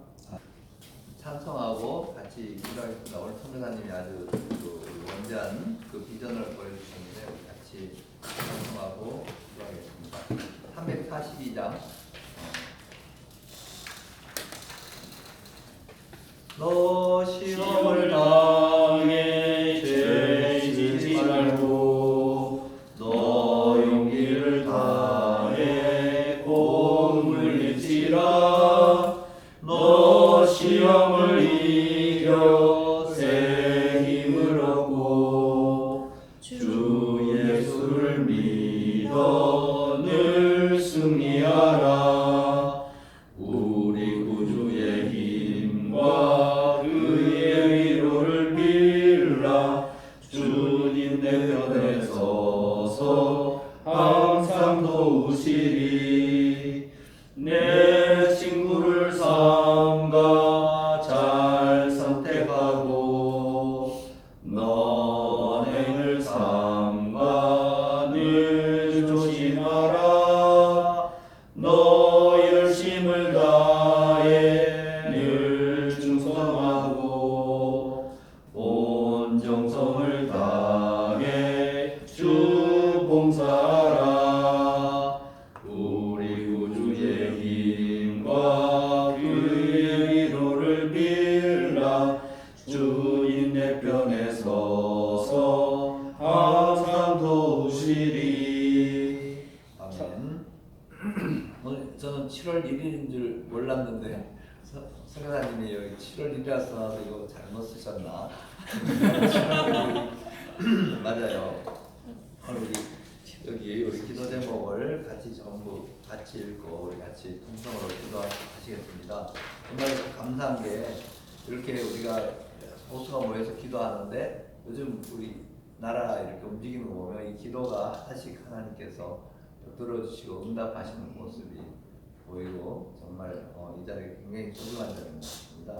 찬송하고 같이 기도하겠습니다. 오늘 선교사님이 아주 그 원대한 그 비전을 보여주셨는데 우리 같이 찬송하고 기도하겠습니다. 342장 너 시험을 당해 죄지지 말고 너 용기를 다해 곧 물릴지라 너 시험을 이겨 새 힘을 얻고 주 예수를 믿어 늘 승리하라. 우리 구주의 힘과 그의 위로를 빌라. 주님 내 편에 서서 항상 도우시리. 내 친구를 삼가 잘 선택하고 너네를 삼가 늘 조심하라. 이루어지리. 아멘. 오늘 저는 7월 1일인 줄 몰랐는데 성교사님이 여기 7월 1일이라서 이거 잘못 쓰셨나? 맞아요. 오늘 여기 우리 기도 제목을 같이 전부 같이 읽고 우리 같이 통성으로 기도하시겠습니다. 정말 감사한 게 이렇게 우리가 보수가 모여서 기도하는데 요즘 우리 나라 이렇게 움직이는 거 보면 이 기도가 하나씩 하나님께서 들어주시고 응답하시는 모습이 보이고 정말 이 자리가 굉장히 소중한 자리인 것 같습니다.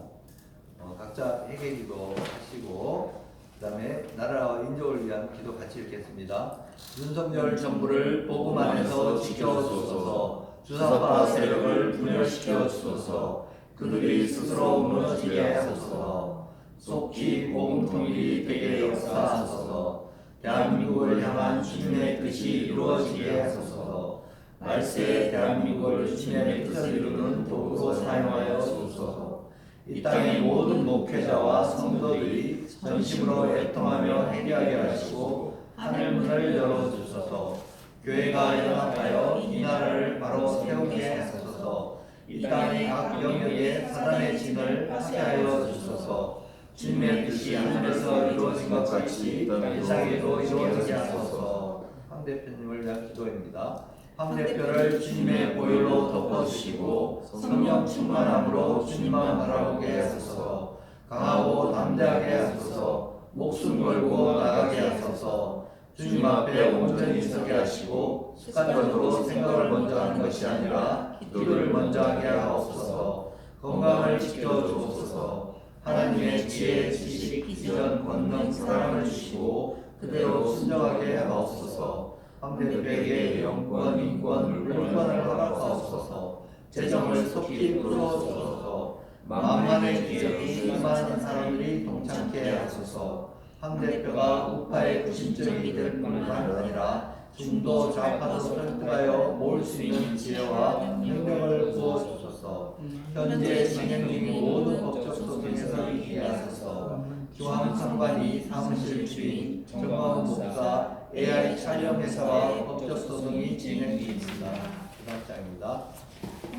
각자 회개기도 하시고 그 다음에 나라와 인족을 위한 기도 같이 읽겠습니다. 윤석열 정부를 복음 안에서 지켜주소서. 주사파 세력을 분열시켜 주소서. 그들이 스스로 무너지게 하소서. 속히 복음 통일이 되게 역사하소서. 대한민국을 향한 주님의 뜻이 이루어지게 하소서. 말세에 대한민국을 주님의 뜻을 이루는 도구로 사용하여 주소서. 이 땅의 모든 목회자와 성도들이 전심으로 애통하며 회개하게 하시고 하늘문을 열어주소서. 교회가 연합하여 이 나라를 바로 세우게 하소서. 이 땅의 각 영역에 사단의 진을 파괴하여 주소서. 주님의 뜻이 하늘에서 이루어진 것 같이 이 땅에도 이루어지게 하소서. 황 대표님을 위한 기도입니다. 황 대표를 주님의 보혈로 덮어주시고 성령 충만함으로 주님만 바라보게 하소서. 강하고 담대하게 하소서. 목숨 걸고 나가게 하소서. 주님 앞에 온전히 서게 하시고 습관적으로 생각을 먼저 하는 것이 아니라 기도를 먼저 하게 하옵소서. 건강을 지켜주옵소서. 하나님의 지혜, 지식, 비전, 권능, 사랑을 주시고 그대로 순종하게 하옵소서. 황 대표에게 영권, 인권, 물권을 허락하옵소서. 재정을 속히 풀어주소서. 만만의 기적이 수많은 사람들이 동참케 하소서. 황 대표가 우파의 구심점이 될 뿐만 아니라 중도 좌파도 설득하여 모을 수 있는 지혜와 능력을 부어주소서. 현재 진행 중인 모든 법적 소송에서 이기게 하소서. 중앙선관위 사무실 주인 정광훈 목사 AI 촬영 회사와 법적 소송이 진행 중입니다. 부탁장입니다.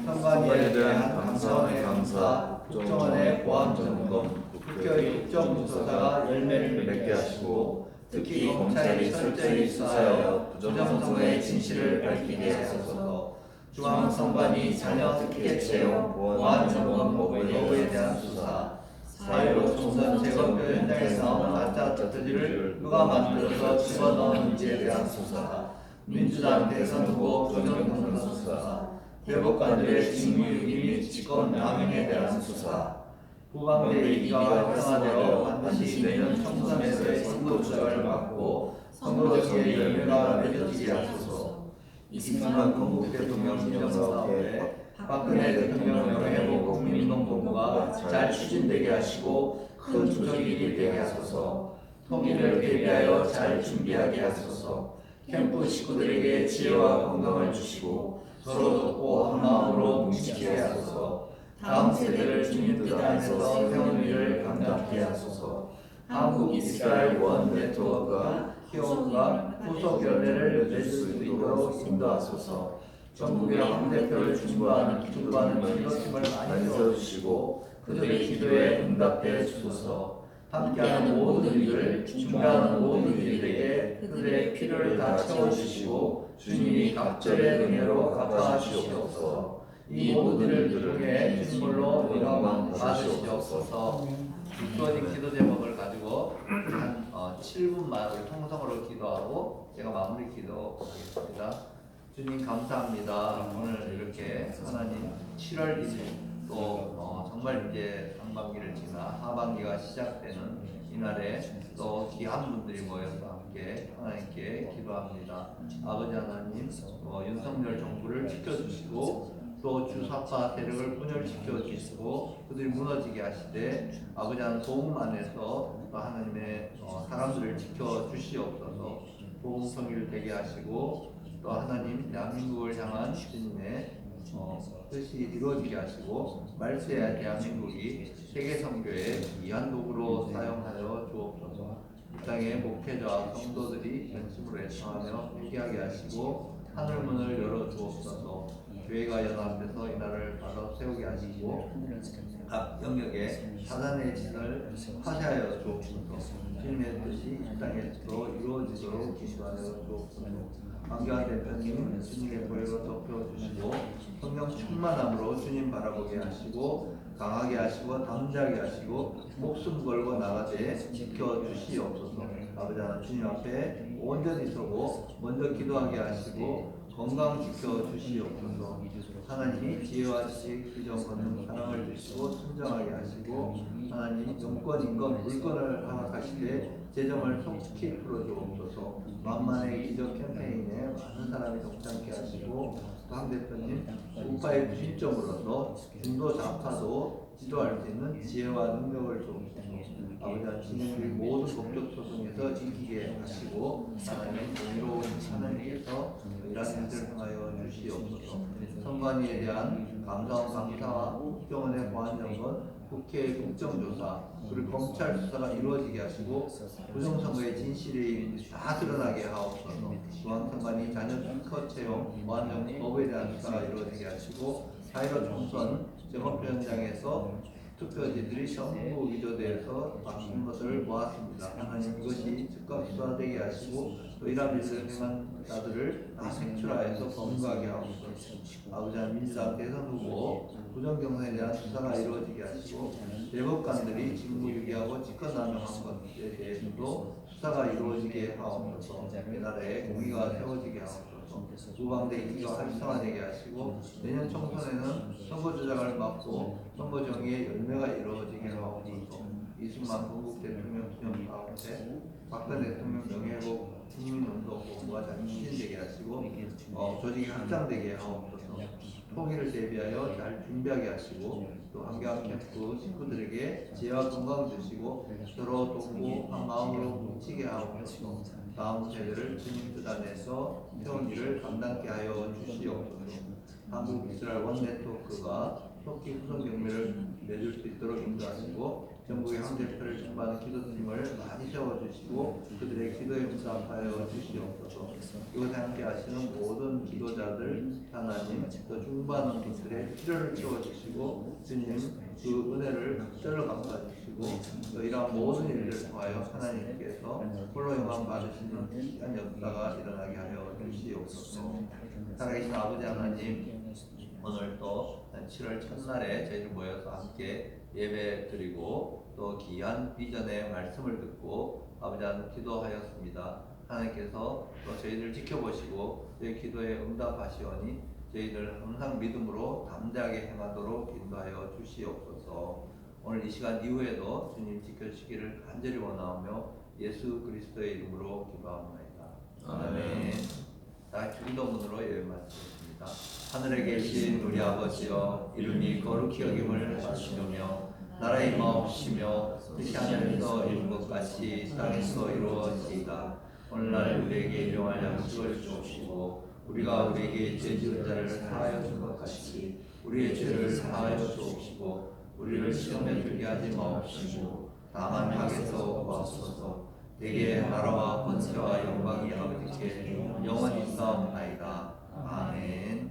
선관위에 대한 감사원의 감사, 국정원의 보안 점검, 국교의 국정조사가 열매를 맺게 하시고 특히 검찰이 철저히 수사하여 부정선거의 진실을 밝히게 하소서. 중앙선관위 자녀 특혜 채용, 보안 점검 여부에 대한 수사, 4.15 총선 재검표 현장에서 가짜 쩌트리를 누가 만들어서 집어넣었는지에 대한 수사, 민주당 대선 후보 부정선거 수사, 대법관들의 직무유기 및 직권 남용에 대한 수사, 후방대 이기가 활성화되어 반드시 내년 총선에서의 선거 조작을 막고 선거적의 열매가 맺어지게 하소서. 이승만 건국 대통령 민정사업에 박근혜 대통령 명예회복 국민운동본부가 잘 추진되게 하시고 큰 조직이 되게 하소서. 통일을 대비하여 잘 준비하게 하소서. 캠프 식구들에게 지혜와 건강을 주시고 서로 돕고 한마음으로 뭉치게 하소서. 다음 세대를 주님 뜻 안에서 세우는 일을 감당케 하소서. 한국 이스라엘 원 네트워크가 키움과 후속 연례를 맺을 수 있도록 인도하소서. 전국의 황 대표를 중보하는 기도팀을 많이 세워주시고 그들의 기도에 응답해 주소서. 함께하는 모든 이들, 중보하는 모든 이들에게 그들의 필요를 다 채워주시고 주님이 갑절의 은혜로 갚아주시옵소서. 이 모든 일들을 통해 주님으로 영광 받으시옵소서. 주어진 기도 제목을 가지고 한 7분만 우리 통성으로 기도하고 제가 마무리 기도하겠습니다. 주님 감사합니다. 오늘 이렇게 하나님 7월 1일 또 정말 이제 상반기를 지나 하반기가 시작되는 이날에 또 귀한 분들이 모여서 함께 하나님께 기도합니다. 아버지 하나님 윤석열 정부를 지켜주시고 또 주사파 세력을 분열시켜 주시고 그들이 무너지게 하시되 아버지 하나님 복음 안에서 또 하나님의 사람들을 지켜 주시옵소서. 복음 성일 되게 하시고 또 하나님 대한민국을 향한 주님의 뜻이 이루어지게 하시고 말세야 대한민국이 세계 선교의 귀한 도구로 사용하여 주옵소서. 이 땅의 목회자와 성도들이 전심으로 애청하게 기도하며 회개하게 하시고 하늘 문을 열어 주옵소서. 교회가 연합해서 이 나라를 바로 세우게 하시고 각 영역에 사단의 짓을 파쇄하여 주옵소서. 주님의 뜻이 이 땅에서도 이루어지도록 기도하여 주옵소서. 강교한 대표님 주님의 보혈로 덮여주시고 성령 충만함으로 주님 바라보게 하시고 강하게 하시고 담대하게 하시고 목숨 걸고 나가되 지켜주시옵소서. 아버지 하나님 주님 앞에 온전히 서고 먼저 기도하게 하시고 건강 지켜주시옵소서. 하나님이 지혜와 지식, 비전, 권능, 사랑을 주시고 순정하게 하시고 하나님 영권, 인권, 물권을 허락하시되 재정을 속히 풀어주옵소서. 만만의 기적 캠페인에 많은 사람이 동참케 하시고 강 대표님 우파의 구심점으로서 중도 좌파도 지도할 수 있는 지혜와 능력을 주옵소서. 아버지 진행된 모든 법적 소송에서 이기게 하시고 하나님 공의로운 하나님께서 일하는 일을 행하여 주시옵소서. 선관위에 대한 감사원 감사와 국정원의 보안점검, 국회의 국정조사, 그리고 검찰 수사가 이루어지게 하시고 부정선거의 진실이 다 드러나게 하옵소서. 중앙선관위 자녀 특허 채용, 보안점 법에 대한 수사가 이루어지게 하시고 4.15 총선 정업표 현장에서 투표지들이 전부 위조돼서 바꾼 것을 보았습니다. 하나님 이것이 즉각 수사되게 하시고 또 이러한 일을 행한 자들을 다 색출하여서 범죄하게 하옵소서. 아버지 하나님 민주당 대선 후보 부정경선에 대한 수사가 이루어지게 하시고 대법관들이 직무유기하고 직권남용한 것에 대해서도 수사가 이루어지게 하옵소서. 이 나라에 공의가 세워지게 하옵소서. 우방대 인기가 활성화되게 하시고 내년 총선에는 선거 조작을 막고 선거 정의의 열매가 이루어지게 하옵소서. 이승만 건국 대통령 기념 가운데 박근혜 대통령 명예회복 국민운동 본부가 잘 추진되게 하시고 조직이 확장되게 하옵소서. 통일을 대비하여 잘 준비하게 하시고 또 한교안 캠프 식구들에게 지혜와 건강 주시고 서로 돕고 한 마음으로 뭉치게 하옵소서. 다음 세대를 주님 뜻 안에서 세운 일을 감당케 하여 주시옵소서. 한국 이스라엘 원네트워크가 속히 후손 경매를 내줄 수 있도록 인도하시고 전국의 황제표를 중반하는 기도팀을 많이 세워주시고 그들의 기도에 응답하여 주시옵소서. 이곳에 함께 하시는 모든 기도자들 하나님 또 중반하는 분들의 필요를 채워주시고 주님 그 은혜를 절로 갚아주시고 또 이러한 모든 일들을 통하여 하나님께서 홀로 영광 받으시는 귀한 역사가 일어나게 하여 주시옵소서. 살아계신 아버지 하나님 오늘 또 7월 첫날에 저희들 모여서 함께 예배 드리고 또 귀한 비전의 말씀을 듣고 아버지 하나님 기도하였습니다. 하나님께서 또 저희들 지켜보시고 저희 기도에 응답하시오니 저희들 항상 믿음으로 담대하게 행하도록 인도하여 주시옵소서. 오늘 이 시간 이후에도 주님 지켜주시기를 간절히 원하오며 예수 그리스도의 이름으로 기도합니다. 아멘. 다 기도문으로 예배 마치겠습니다. 하늘에 계신 우리 아버지여 이름이 거룩히 여김을 받으시며 나라의 임하옵시며 뜻이 하늘에서 이룬 것 같이 땅에서 이루어지이다. 오늘날 우리에게 일용할 양식을 주옵시고 우리가 우리에게 죄 지은 자를 사하여 준 것 같이 우리의 죄를 사하여 주옵시고 우리를 시험에 들게 하지 마옵시고 다만 악에서 구하소서. 대개 나라와